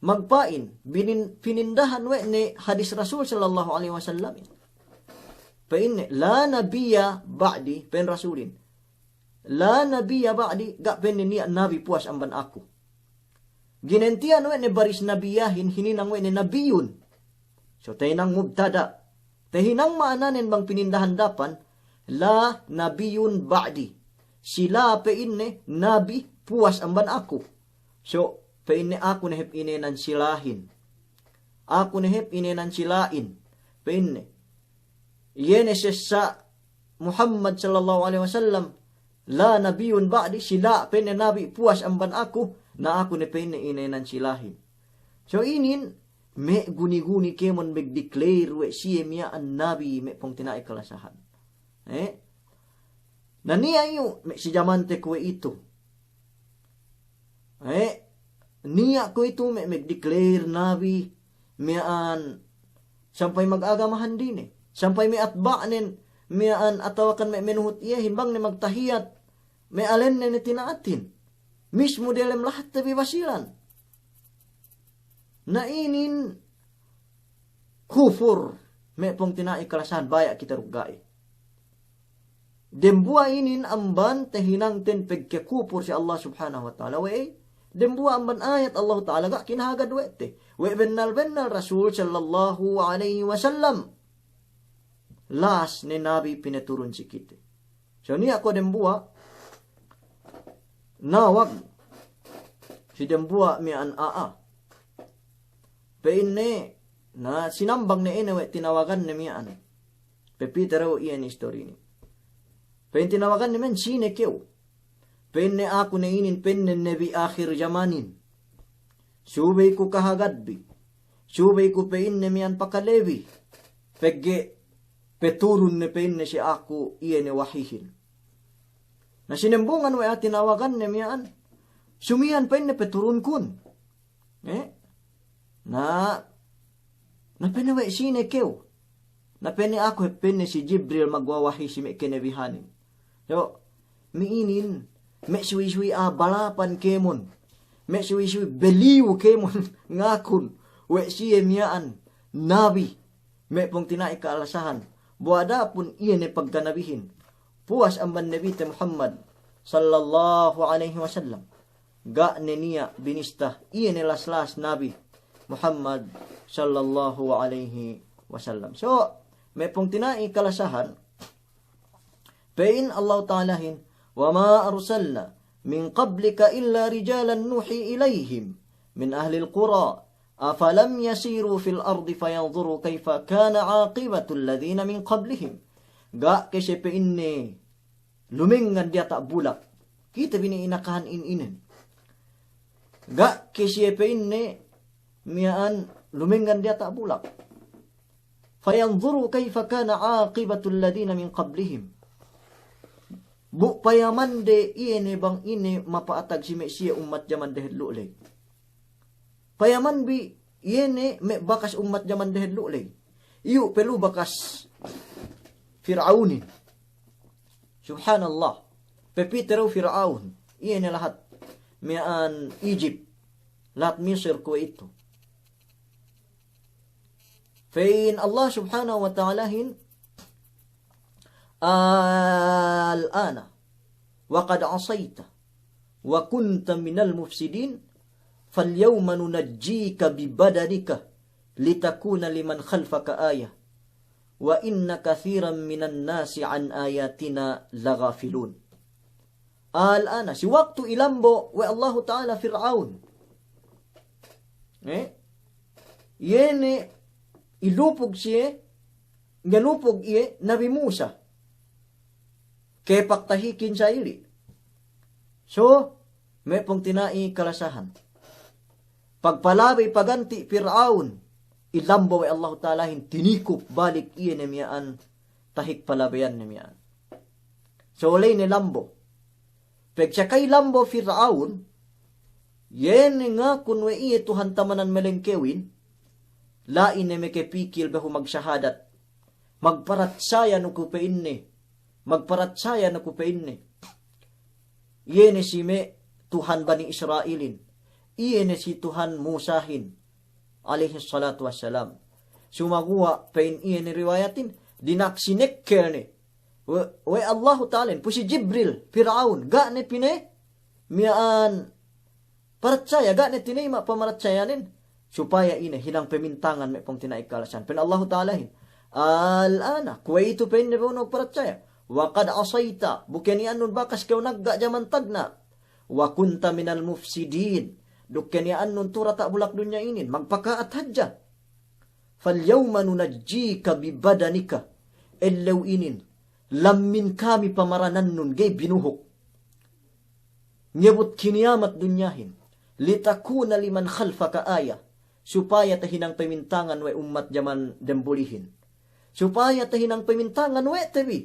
magpain, pinindahan we ni hadis Rasul sallallahu alaihi wasallam. Pain, la nabiya ba'di, pen Rasulin. La nabiya ba'di, ga pen niya nabi puas amban ako. Ginentian we ni baris nabiyahin, hininang we ni nabiyun. So, tainang mubtada. Tahinang maananin bang pinindahan dapan, la nabiyun ba'di. Sila painne nabi puas amban ako. So painne ako nehep inenan silahin. Ako nehep inenan silain. Painne. Yene sa Muhammad sallallahu alaihi wasallam la nabiyun ba'di sila painne nabi puas amban ako na ako ne painne inenan silahin. So inin me guni-guni kemon meg-declare we siya miya an nabi me pong tinaikalasahan. Na niya yung si Jamante ko ito. Niya ko ito may mag-declare nabi miyaan sampay mag-agamahan din sampay may atbaanin miyaan atawakan may menuhut iya himbang ni magtahiyat may alen na tinaatin. Mismo delem lahat tabi basilan. Na inin kufur may pong tinaikalasan baya kita rugay. Dembuwa inin amban tahinang ten pagkakupur si Allah subhanahu wa ta'ala. Dembua amban ayat Allah Ta'ala ga kinahagad wete. We bennal Rasul sallallahu alaihi wasallam. Las ni Nabi pinaturun si kita. So ni ako dembua. Nawag. Si dembua mi an aa. Peine na sinambang ni ina we tinawagan ni mi an. Pepita raw iyan story ni. Pen tinawagan ni men sine keu. Penne ako na inin penne nebi akhir zamanin. Subay ko kahagadbi. Subay ko penne miyan pakalebi. Pegge peturun ne penne si ako iyan ni wahihin. Na sinembungan wa tinawagan ni miyan. Sumiyan penne peturun kun. Na penne wa sine keu. Na penne ako penne si Jibril magwawahi si me kenebihanin. So, miinin, me suwi-suwi balapan kemon. Me suwi-suwi beliw kemon ngakun. We siya miyaan, nabi. Me pong tinai kaalasahan. Buada pun iyan e pagkanabihin. Puas ang Nabi Muhammad sallallahu alaihi wasallam. Ga niya binista iyan e laslas nabi Muhammad sallallahu alaihi wasallam. So, may pong tinai kalasahan, pain Allah Ta'alahin, وَمَا أَرْسَلْنَا مِنْ قَبْلِكَ إِلَّا رِجَالًا نُوحِي إِلَيْهِمْ مِنْ أَهْلِ الْقُرَى أَفَلَمْ يَسِيرُوا فِي الْأَرْضِ فَيَنْظُرُوا كَيْفَ كَانَ عَاقِبَةُ الَّذِينَ مِنْ قَبْلِهِمْ. Ga kasi pain lumingan dia tak bulak. Kita bini inakahan in-inen. Ga kasi pain miyaan lumingan dia tak bulak. فَيَنْظُرُوا كَيْفَ كَانَ عَاقِبَةُ الَّذِينَ مِنْ قَبْلِهِمْ. Bu payaman de iene bang ine mapaatag si Mesia umat zaman dehid lulay. Payaman bi iene me bakas umat zaman dehid lulay. Iyo pelu bakas Fir'aunin. Subhanallah. Pepitero Fir'aun. Iene lahat. Mian Egypt. Lahat Misir ko ito. Fain Allah subhanahu wa ta'alahin al-ana wa qad asayta wa kunta minal mufsidin falyawma nunajjika bibadanika litakuna liman khalfaka ayah wa inna kathiran minan nasi an ayatina laghafilun. Al-ana si waktu ilambo wa Allah ta'ala Fir'aun. Yene ilupog siya, ganupog iye, Nabi Musa. Kaya paktahikin sa ili. So, may pong tinai kalasahan. Pagpalabay paganti Fir'aun, ilambo ay Allah Ta'alahin, tinikop balik iye namiyaan, tahik palabayan namiyaan. So, walay ni lambo. Pag siya kay lambo Fir'aun, yen nga kunwe iye tuhan tamanan melengkewin, lain na may kepikil bahu magsyahadat. Magparatsaya no kupain ni. Magparatsaya no kupain ni. Iene si me Tuhan Bani Israelin. Iene si Tuhan Musahin. Alayhi salatu wassalam. Sumaguwa pain iene riwayatin. Dinaksinekker ni. We Allah Ta'ala. Po si Jibril. Fir'aun. Ga ne pine. Miyaan. Paratsaya. Ga ne tinima pamaratsayanin. Supaya ina hinang pemintangan may pong tinaikalasan. Pen Allah Ta'alahin. Al-ana. Kuwa ito pa ina ba nagparatsaya. Wa kad asayta. Bukan yan nun bakas kaw nagga jaman tagna. Wa kunta minal mufsidin. Dukken yan nun turata bulak dunya inin. Magpakaat hadja. Falyawma nunajjika bibadanika. Ellaw inin. Lammin kami pamaranan nun. Gay binuhok. Nyabot kiniyamat dunyahin. Litakuna liman khalfaka ayah. Supaya tahinang pemintangan we umat jaman dembulihin. Supaya tahinang pemintangan we tebi.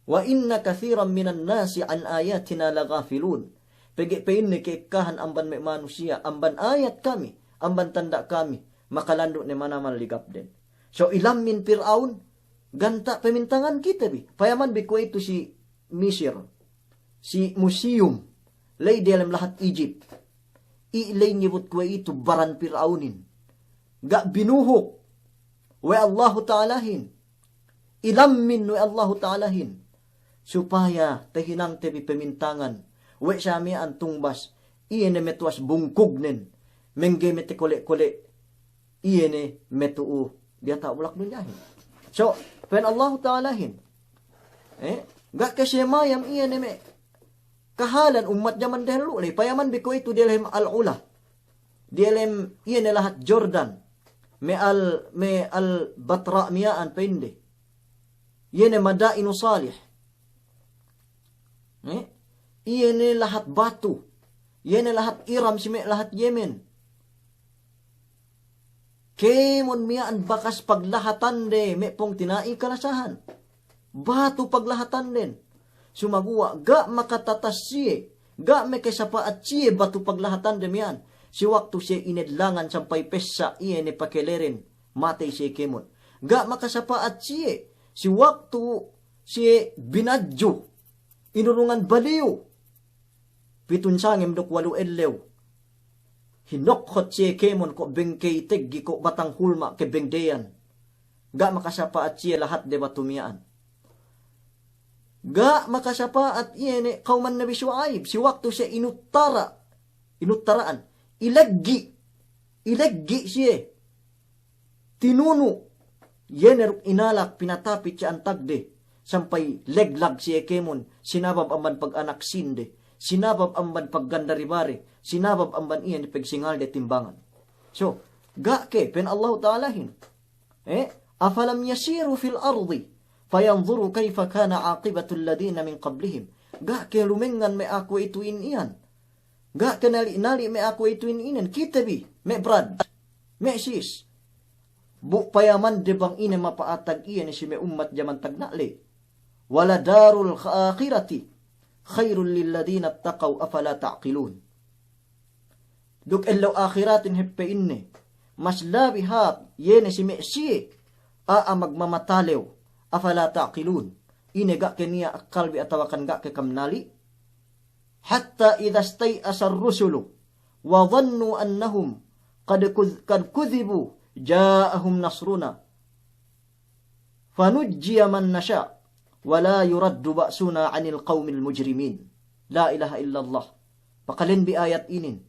Wa inna kathiran minan nasi an ayatina laghafilun. Pegi-pegin ni keikahan amban may manusia, amban ayat kami, amban tanda kami, makalando ni manaman ligap din. So ilamin Fir'aun, ganta pemintangan kita bi. Payaman bi ko ito si Misir, si Museum, lay dalam lahat Egypt. Ilay nibot ko ito baran Fir'aunin. Ga binuhok. We Allah Ta'alahin. Ilamin we Allah Ta'alahin. Supaya tahinang tebi pemintangan. We sami ang tungbas. iyan metuas bungkugnen, mengge mete kole-kole, iyan metuu, dia tak ulak dunyahin. So, pen Allah Ta'alahin, gak kesemayam iyan me, kahalan umat zaman dahulu, payaman biko itu dilhem al-ula, dilhem iyan lahat Jordan, me al batra miyaan pende, iyan madainu salih, iyan lahat batu, iyan lahat Iram, si me lahat Yemen. Kemon miyaan bakas paglahatan de, me pong tinai kalasahan. Batu paglahatan din. Sumagua, ga makatatas siye, ga me kesapaat siye batu paglahatan de miyan. Si waktu siya inedlangan sampay pesa, iyan ni pakelerin, matay siya kemon. Ga makasapaat siye, si waktu siya binadyo, inurungan baliw, pitunsangim dok walu elew. Hinokhot siya kemon ko bengkay teggi ko batang hulma ke bengdeyan. Ga makasapaat siya lahat de batumiyaan. Ga makasapaat iyan kauman Nabi Shuaib. Si waktu siya inutaraan. Ilaggi siya. Tinuno. Yener inalak pinatapit siya antagde. Sampay leglag siya kemon. Sinabab aman pag-anak sinde. Sinabab amban pagganda ribari, sinabab amban iyan pagsingal de timbangan. So, ga ke, pen Allah Ta'alahin. Afalam yasiru fil ardi, fayanzuru kayfa kana aqibatul ladina min qablihim. Ga ke lumengan me ako ituin iyan. Ga ke nali me ako ituin iyan. Kita bi, me brad, me sis. Payaman de bang ina mapaatag iyan si me ummat jaman tagnali. Wala darul akhirati. Khairul lilladina taqaw afala ta'qilun. Duk elaw akhiratin heppe inne. Mas labi hap yene si me'si magmamatalew afala ta'qilun. Ine ga keniya akalbi atawakan ga ke kamnali. Hatta idha stay'asa ar-rusulu wa dhannu annahum qad kudhibu ja'ahum nasruna fanujjiya man nasha' wala yuraddu ba'suna 'anil qaumil mujrimin. La ilaha illallah. Pakalin bi ayat inin.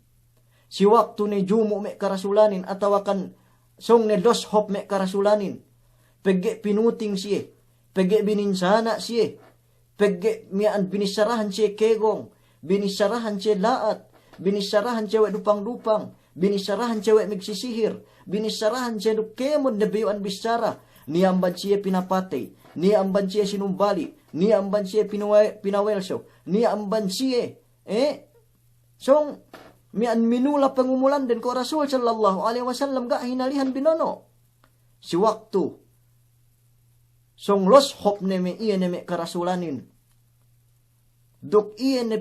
Si waktu ni jumu me karasulanin atawakan song ne dos hop me karasulanin. Pegge pinuting siye. Pegge bininsana siye. Pegge mian binisarahan siye kegong. Binisarahan siye laat. Binisarahan siye dupang-dupang. Binisarahan siye migsisihir. Binisarahan siye dukemon na biyuan bisara. Niamban siya pinapatay. Niamban siya sinumbali. Niamban siya pinawelso. Niamban siya. So, mian minula pangumulan din ko Rasul sallallahu alaihi wasallam ga hinalihan binono. Si waktu. Song los hop ne me iyan ne me karasulanin. Dok iyan ne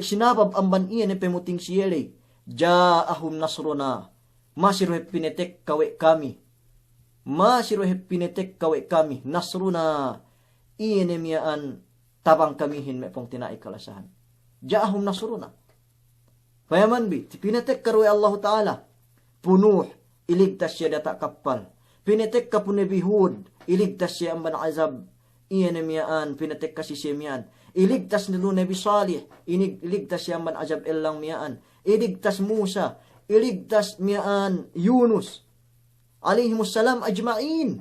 sinabab amban iyan ne pemuting siyele. Ja'ahum nasruna. Masiruhe pinetek kawe kami. Masiruhe pinetek kawe kami. Nasruna. Iyan miyaan tabang kamihin me pong tinai kalasahan. Ja'ahum nasruna. Payaman bi, pinetek karuwe Allah Ta'ala. Punuh, iligtas siya data kapal. Pinetek ka punebi Hud, iligtas siya amban azab. Iyan miyaan, pinetek kasi siya miyaan. Iligtas nilo Nabi Salih, iligtas siya amban azab elang miyaan. Iligtas Musa, iligtas miyaan Yunus. Alaihimussalam ajma'in.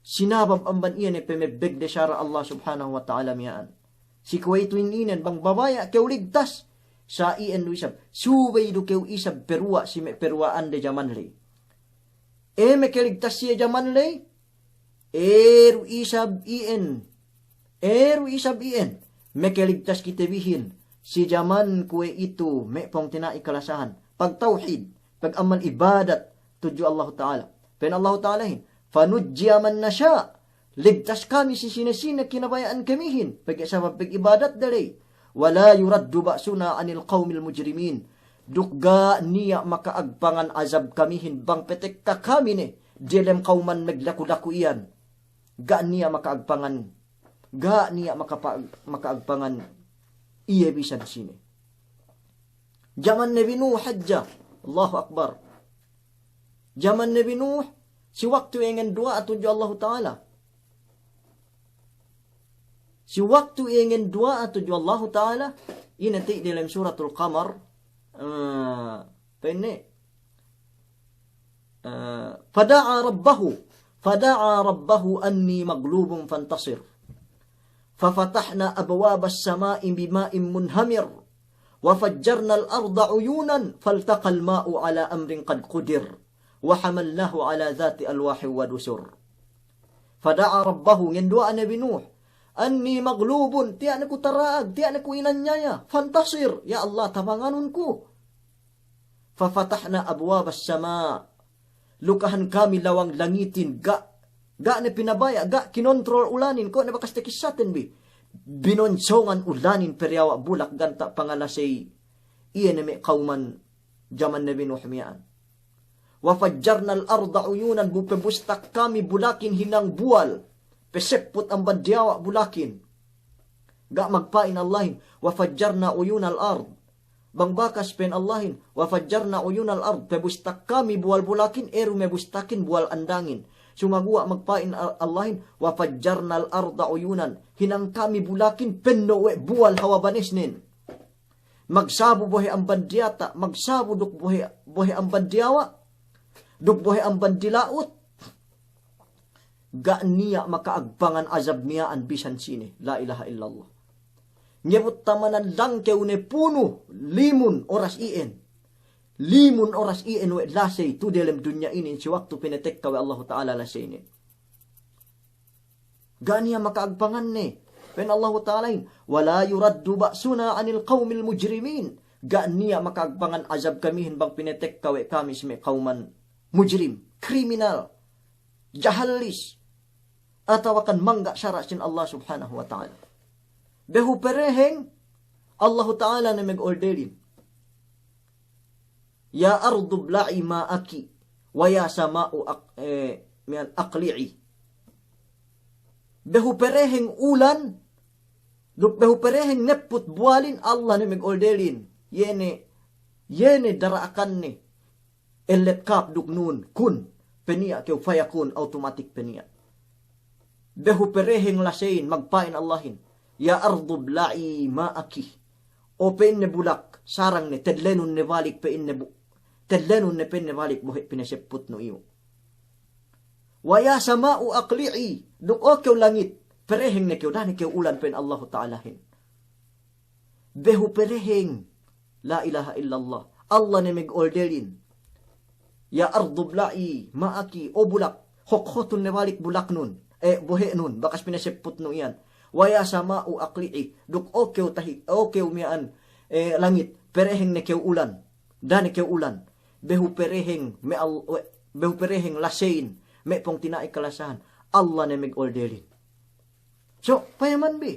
Sinabab amban iyan pemebeg de syara Allah subhanahu wa ta'ala miyaan. Si kuwaituin inan bang babaya keu ligtas. Sa iyan do isab. Subay do keu isab perua si me peruaan de jaman lay. Me keligtas siya jaman lay. Eru isab iyan. Eru isab iyan. Me keligtas kitebihin. Si jaman kuwe itu me pong tinaikalasahan. Pag tauhid. Pag amal ibadat. Tuju Allah Ta'ala. Pen Allah Ta'alahin. Fanujjiya man nasya. Ligtas kami si sinesina kinabayaan kamihin. Pag-isabab pag-ibadat dalay. Wala yuraddu ba'suna anil qawmil mujrimin. Dukga niya makaagpangan azab kamihin. Bang petek ka kami ni. Dilem kauman naglaku-laku iyan. Ga niya makaagpangan. Ga niya makaagpangan. Iya bisan sini. Jaman Nabi Nuh hajja. Allahu Akbar. Jaman Nabi Nuh. Si waktu ingin dua atuju Allah Ta'ala. Si waktu ingin dua atuju Allah Ta'ala. Inati dalam suratul Qamar, penne, fada'a rabbahu anni maglubun fantasir. Fafatahna abwabas sama'i bima'in munhamir. وفجرنا الأرض عيونا فالتقى الماء على أمر قد قدر وحملناه على ذات ألواح ودسر فدعا ربه يندوى نبي نوح أني مغلوب تيانكو تراغ تيانكو إنانيايا فانتصر يا الله تبانganunku ففتحنا أبواب السماء lukahan kami lawang langitin ga ne pinabaya ga kinontrol ulanin ko ne bakas tekisaten bi binonsongan ulanin peryawa bulak ganta pangalasay iyan na may kauman jaman na binuhmiaan. Wafajjarna al-arda uyunan bupebustak kami bulakin hinang buwal peseput ang bandyawa bulakin. Ga magpain Allahin wafajjarna uyun al-ard bang bakas pen Allahin wafajjarna uyun al-ard pebustak kami buwal bulakin eru mebustakin buwal andangin. Sumagua magpain Allahin wafajjarna al-arda uyunan hinang kami bulakin pennowe buwal hawabanisnin magsabo bohe ang bandyata magsabo duk bohe ang bandyawa duk bohe ang bandilaut ga niya makaagbangan azab niya an bisan sine la ilaha illallah nyebut tamanan lang keune puno limun oras we lasay tu dalam dunya ini si waktu pinetek kawe Allah Ta'ala lasay ini. Gani ang makaagpangan ni. Pen Allah Ta'ala wala yuraddu ba'suna anil qawmil mujrimin. Gani ang makaagpangan azab kamihin bang pinetek kawe kami si may kauman mujrim, kriminal, jahalis, atawakan mangga syarasin Allah Subhanahu Wa Ta'ala. Behu pereheng Allah Ta'ala na mag-orderin. Ya ardu bla'i ma'aki wa ya sama'u aqli'i. Behu pereheng ulan, behu pereheng neput bualin Allah ni mag-orderin. Yene daraakan ni. Ellet kap duk nun kun. Penia keu fayakun automatic penia. Behu pereheng lasein magpain Allahin. Ya ardu bla'i ma'aki. O penne bulak sarang ni tedlenun ne balik tedlenun ne penne balik buhi pinaseput no iyo. Waya sama'u aqli'i. Duk o kew langit. Pereheng ne kew dani kew ulan pen Allah Ta'alahin. Behu pereheng. La ilaha illallah. Allah ne meg-orderin. Ya ardu bla'i ma'aki o bulak. Hokhotun ne balik bulak nun. Buhi nun. Bakas pinaseput no iyan. Waya sama'u aqli'i. Duk o kew tahi. O kew miyaan langit. Pereheng ne kew ulan. Dani kew ulan. Behu pereheng lasein may pong tinai kalasahan Allah na mag-orderin. So payaman bi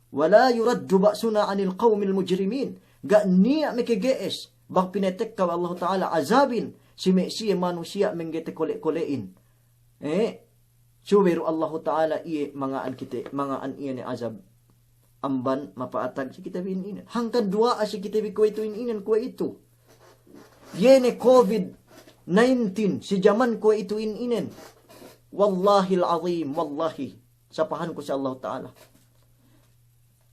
wala yuraddu ba'suna anil qawmil mujrimin ga niya mekegees bang pinetek ka Allah Ta'ala azabin si siya manusia menggete kole-kolein suwero Allah Ta'ala iye mga an iye ni azab amban mapaatag si kita bin inan hangkan dua si kita bi ko ito inan ko ito yene COVID-19 si jaman ko ito inen. Wallahi al-azim, wallahi. Sapahan ko sa Allah Ta'ala.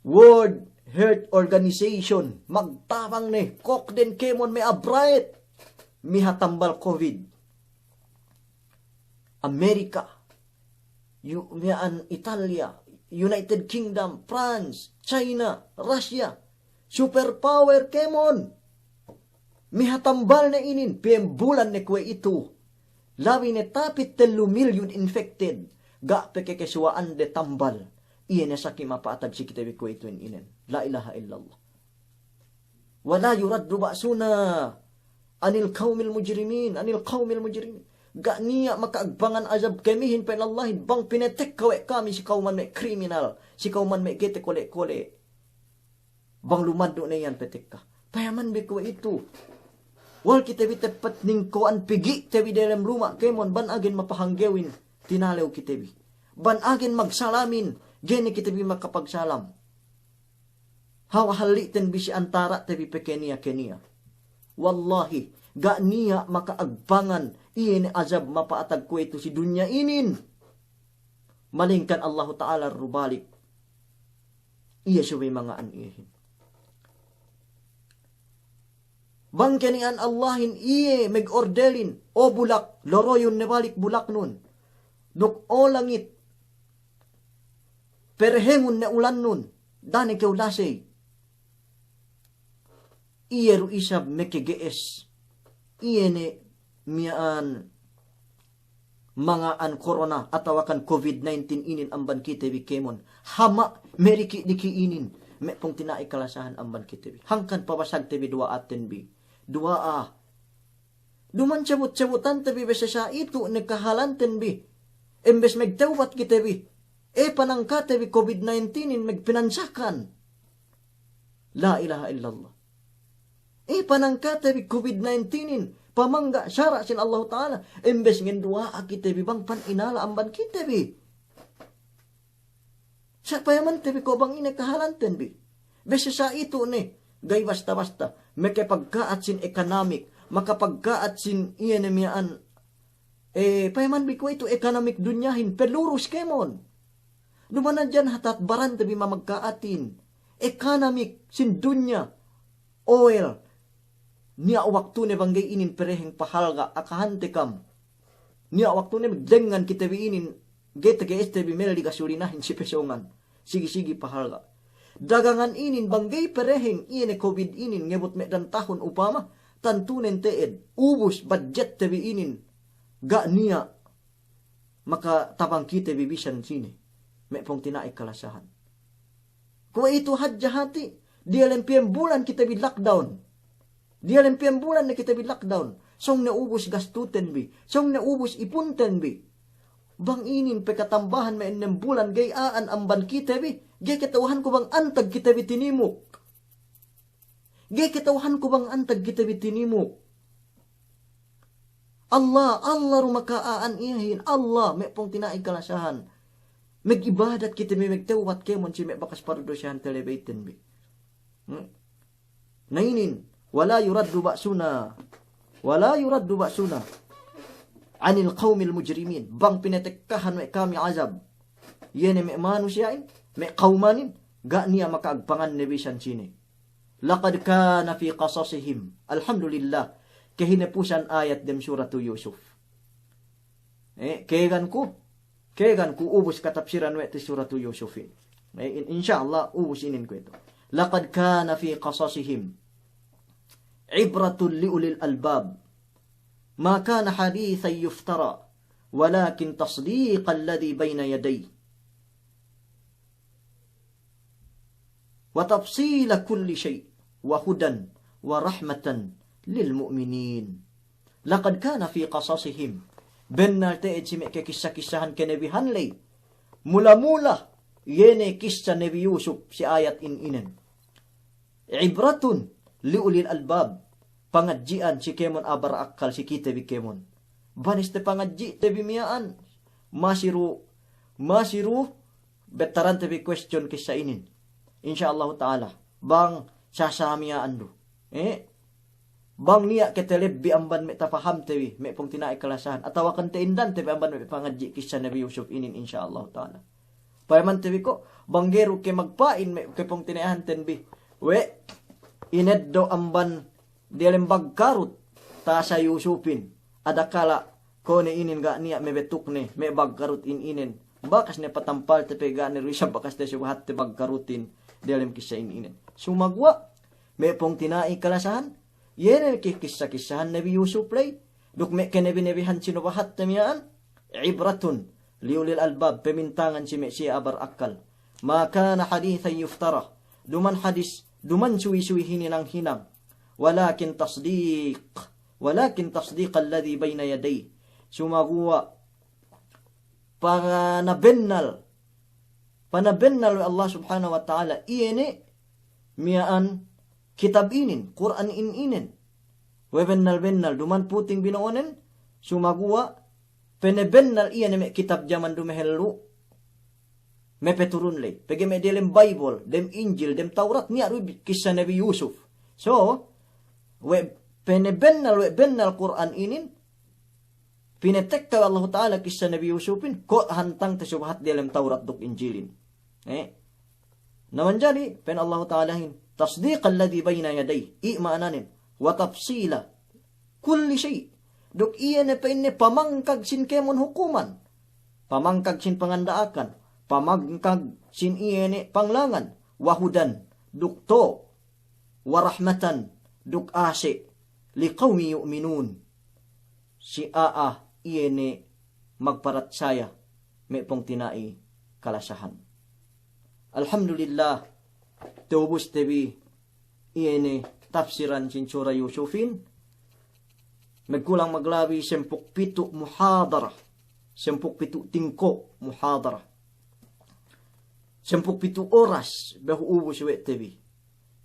World Health Organization, magtabang ni, kok den kemon may abright, mihatambal COVID. Amerika, Italia, United Kingdom, France, China, Russia, superpower kemon. Mihatambal na inin, piyembulan na kwe ito. Lawi na tapit 3 million infected. Ga pekekeswaan de tambal. Iyan na saki mapaatag si kita kwe ito inin. La ilaha illallah. Wala yuraddu ba'suna anil qawmil mujrimin. Ga niya makaagbangan azab kamihin pa ilallahin. Bang pinetek kawe kami si kauman may kriminal. Si kauman may gete kole-kole. Bang lumado na yan petek ka. Payaman be kwe ito. Wal kita tepat ning koan pigi tebi dalam rumah kemon ban agin mapahanggewin tinalew kita bi. Ban agin magsalamin geni kita bi makapagsalam. Hawahalitin bi si antara tebi pekenia. Wallahi ga niya makaagbangan iyan azab mapaatag ko ito si dunya inin. Malingkan Allah Ta'ala rubalik. Iya siya mga anihin. Bang kanian Allahin iye meg-ordelin o bulak, loroyon ne balik bulak nun. Duk o langit, perhengun ne ulan nun, dani ke ulasay. Iye ru isab mekegees. Iye ne miyaan mga an corona atawakan COVID-19 inin amban kitebi kemon. Hama meriki dikiinin. Me pong tinai kalasahan amban kitebi. Hangkan pabasag tebi dua aten bi. Dua Duman cabut-cabutan tebi besa sa itu nagkahalanten bi. Embes megtawat kitebi. Panangka tebi COVID-19 in megpinansakan. La ilaha illallah. Panangka tebi COVID-19 in pamangga syara sin Allah Ta'ala. Embes ngin dua kitebi bang paninala amban kitebi. Siapa yaman tebi ko bang inakahalanten bi. Besa sa itu ni. Gay basta-basta. Makapagkaat sin economic. Makapagkaat sin iyanemiyaan. Payaman bi ko ito economic dunyahin. Pelurus kemon. Dumana dyan hatat baran tebi mamagkaatin. Economic sin dunya. Oil. Niya waktu ne banggay inin pereheng pahalga akahante kam. Niya waktu ne magdengan kita bi inin gete ke este bi meli gasolinahin si pesongan. Sigi-sigi pahalga. Dagangan inin banggay pereheng ine COVID inin ngebut me dan tahun upama tantunen teed ubus budget te bi inin ga niya maka tabang kita bibisan sini. Me pong tinaik kalasahan. Kung ito hadya hati, dia lempiang bulan kita bi lockdown. Dia lempiang bulan na kita bi lockdown. Song naubos gastuten bi. Song naubos ipunten bi. Bang inin pekatambahan may 6 bulan gayaan amban kita bi. Gay kitauhan ko bang antag kita bi tinimuk. Gay kitauhan ko bang antag kita bi tinimuk. Allah rumakaan iyahin. Allah may pong tinaig kalasahan. Mag-ibadat kita may magtawat kemon si may bakas parodosyahan telebaten bi. Nainin. Wala yuraddu ba'suna anil qawmil mujrimin. Bang pinatekkahan may kami azab. Yene may manusyain, may qawmanin, ga niya makaagpangan nebisan sini. Laqad kana fi qasasihim. Alhamdulillah. Kahinapusan ayat dem suratu Yusuf. Kegan ku ubus katapsiran wete suratu Yusufin. Insyaallah ubus inin ko ito. Laqad kana fi qasasihim ibratun liulil albab. Ma kana hadithan yuftara, walakin tasdiq alladhi bayna yaday. Wa tafsila kulli shay, wa hudan, wa rahmatan lil mu'minin. Laqad kana fi qasasihim. Bennal teed si meke kisah-kisahan kenebihan lay. Mula-mula, yene kisah Nabi Yusuf si ayat inen. Ibratun liulil albab. Pangadjian si kemon abar akal si kita bi kemon. Banis te pangadji te bimiyaan. Masiru betaran te bi question kisah inin. Insyaallah ta'ala. Bang sasamiyaan do. Bang niya keteleb bi amban me tafaham te bi. Me pong tinaik kalasahan. Atawakan te indan te bi amban me pangadji kisah Nabi Yusuf inin insyaallah ta'ala. Payaman te bi ko. Banggero ke magpain me ke pong tinaihan ten bi. Ineddo amban dialembag karut ta sa Yusupin adakala kone inin ga niya mebetuk ne me bagkarut inin bakas ne patampal te pega ne risab bakas te subahat te bagkarutin dialem kisah inin sumagwa me pong tinai kalasahan yene kisah-kisahan Nabi Yusuf lay duk me kenebi-nebihan sinubahat te miyaan ibratun liulil albab pemintangan si me siya abar akal maka na hadithan yuftara duman suwi-suwi hinang walakin tasdiq alladhi bayna yaday. Sumagwa panabennal Allah subhanahu wa ta'ala iene miyaan kitab inin Quran inin webennal duman puting binoonen sumagwa penebennal iene me kitab jaman dumehellu me peturun lay pege me delem Bible dem Injil dem Taurat niya kisah Nabi Yusuf. So penebennal Quran inin pinetekka Allah Ta'ala kisah Nabi Yusufin ko hantang tesubahat dalam Taurat duk Injilin. Naman jadi pen Allah Ta'alahin tasdiq alladhi bayna yaday. Ma'ananin wa tafsila kulli shay. Dok iyan pa inne pamangkag sin kemon hukuman. Pamangkag sin pangandaakan. Pamangkag sin iyan panglangan. Wahudan, dukto, warahmatan, duk ase, liqawmi yu'minun. Si Aa iyan magparatsaya, may pong tinai kalasahan. Alhamdulillah, tubos tebi, iyan tafsiran sin Sura Yusufin. Magkulang maglabi 17 muhadara. 17 tingko muhadara. 17 oras bahu ubos wet tebi.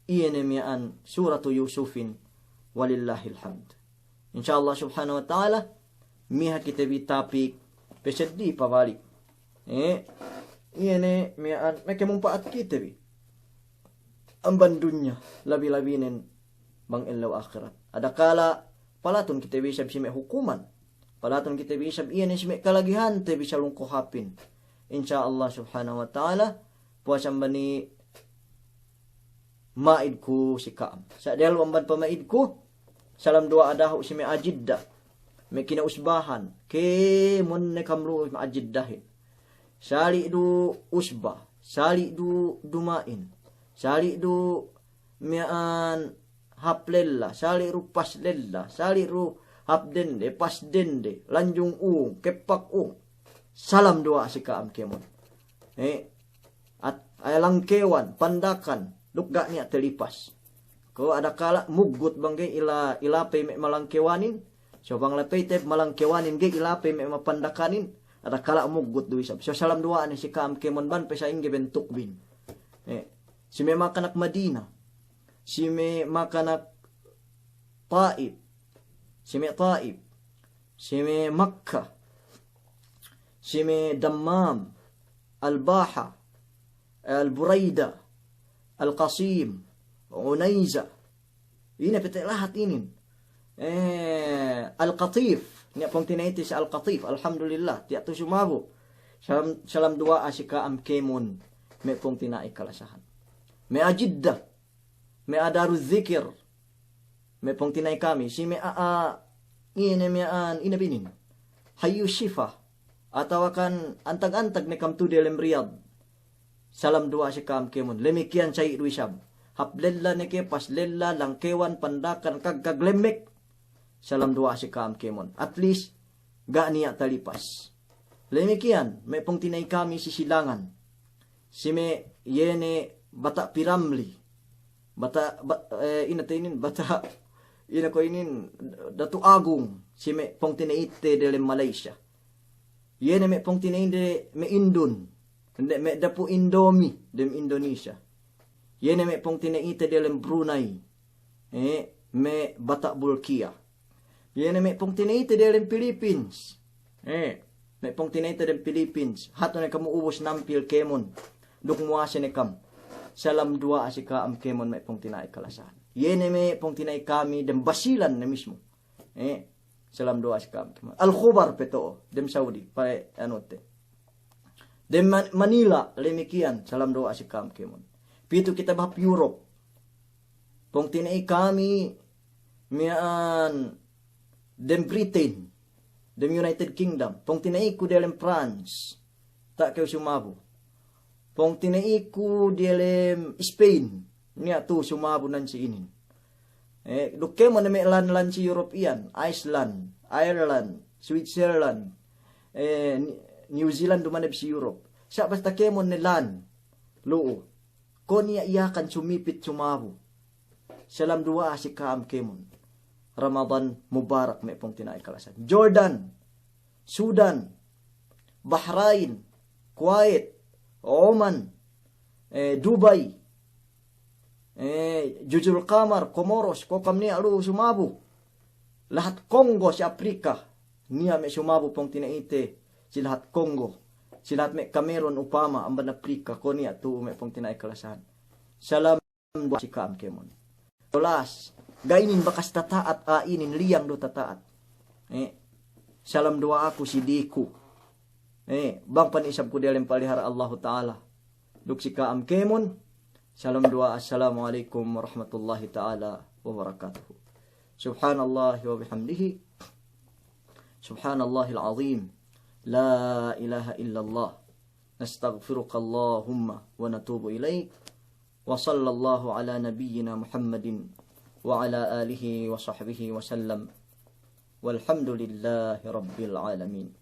Iyan miyaan suratu Yusufin walillahil hamd. Insyaallah subhanahu wa ta'ala miha kita bi topik pesedi pabalik. Iyan miyaan makamumpaat kita bi. Ang bandunya labi-labinin bang ilaw akhirat. Adakala palatun kita bisab si may hukuman. Palatun kita bisab iyan si may kalagihan te bisa lungkuhapin. Insyaallah subhanahu wa ta'ala puasang bani maid ko si Kaam. Sa dalawang ban pamaid ko, salam dua adaho si may ajidda. May kinausbahan. Ke mun ne kamru may ajiddahin. Sali du usbah. Sali du dumain. Sali du mian haplella. Sali ru paslella. Sali ru hapdende, pasdende, lanjung uung, kepak uung. Salam dua si Kaam kemon. At ayalang kewan, pandakan, lukga niya telipas. Ko ada kala mugut bangge ilapay me malangkewanin. So bang lapay tep malangkewanin ge ilapay me mapandakanin. Ada kala mugut do isab. So salam dua ni si Kaam kemon ban pesa inge bentuk bin. Si me makanak Madina. Si me makanak Taib. Si me Taib. Si me Makkah. Si me Dammam. Al-Baha. Al-Buraida, Al-Qasim, Unayza. Ini pati lahat inin. Al-Qatif. Ini pong tinaiti sa Al-Qatif. Alhamdulillah. Tiyak to sumabo. Salam dua si Kaam kemon. May pong tinai kalasahan. May ajidda. May adaru zikir. May pong tinai kami. Si may inabinin. Hayu shifa. Atawakan antag-antag ni kamtu delem Riyadh. Salam dua si Kaam kemon. Lemikian say iruisab. Haplella neke paslella langkewan pandakan kagkaglemek. Salam dua si Kaam kemon. At least ga niya talipas. Lemikian may pong tinay kami si silangan. Si me yene bata piramli. Bata ina ko inin datu agung. Si me pong tinaite dele Malaysia. Yene me pong tinaite me Indon. Hindi, may dapo Indomie, dem Indonesia. Yene may pong tinaita delem Brunei. May Batak Bulkia. Yene may pong tinaita delem Philippines. May pong tinaita delem Philippines. Hato na kamuubos nampil kemon. Dukmuasa ni kam. Salam dua si Kaam kemon may pong tinay kalasahan. Yene may pong tinay kami dem Basilan na mismo. Salam dua si Kaam kemon. Al-Khubar peto, dem Saudi. Pa anote. Dem Manila, lemikian, salam doa si Kaam kemon. Pito kita bahap Europe. Pong tinai kami, mian, dem Britain, dem United Kingdom. Pong tinai ku delem France, tak kau sumabu. Pong tinai ku delem Spain, niya tu sumabu nan si inin. Dukke mo na may lan si European, Iceland, Ireland, Switzerland, New Zealand dumanab si Europe. Siya basta kemon nilan. Loo. Ko niya iyakan sumipit sumabu. Salam dua si Kaam kemon. Ramadan Mubarak may pong tinay kalasan. Jordan, Sudan, Bahrain, Kuwait, Oman, Dubai, Juzul Qamar, Comoros, kokam niya alo sumabu. Lahat Congo si Afrika. Niya may sumabu pong tinaite. Si lahat Congo. Si lahat may Cameroon, Upama, ang Afrika, ko niya to may pong tinay kalasan. Salam si Kaam kemon. Tulas, gainin bakas tataat, ainin liyang do tataat. Salam dua aku si Diku. Bang panisab ko dilem palihara Allah Ta'ala. Duk si Kaam kemon. Salam dua, assalamualaikum warahmatullahi ta'ala wabarakatuh. Subhanallah wa bihamdihi. Subhanallahil azim. La ilaha illallah. Nastaghfiruka Allahumma wa natubu ilaik. Wa sallallahu ala nabiyyina Muhammadin wa ala alihi wa sahbihi wa sallam. Walhamdulillahi rabbil alamin.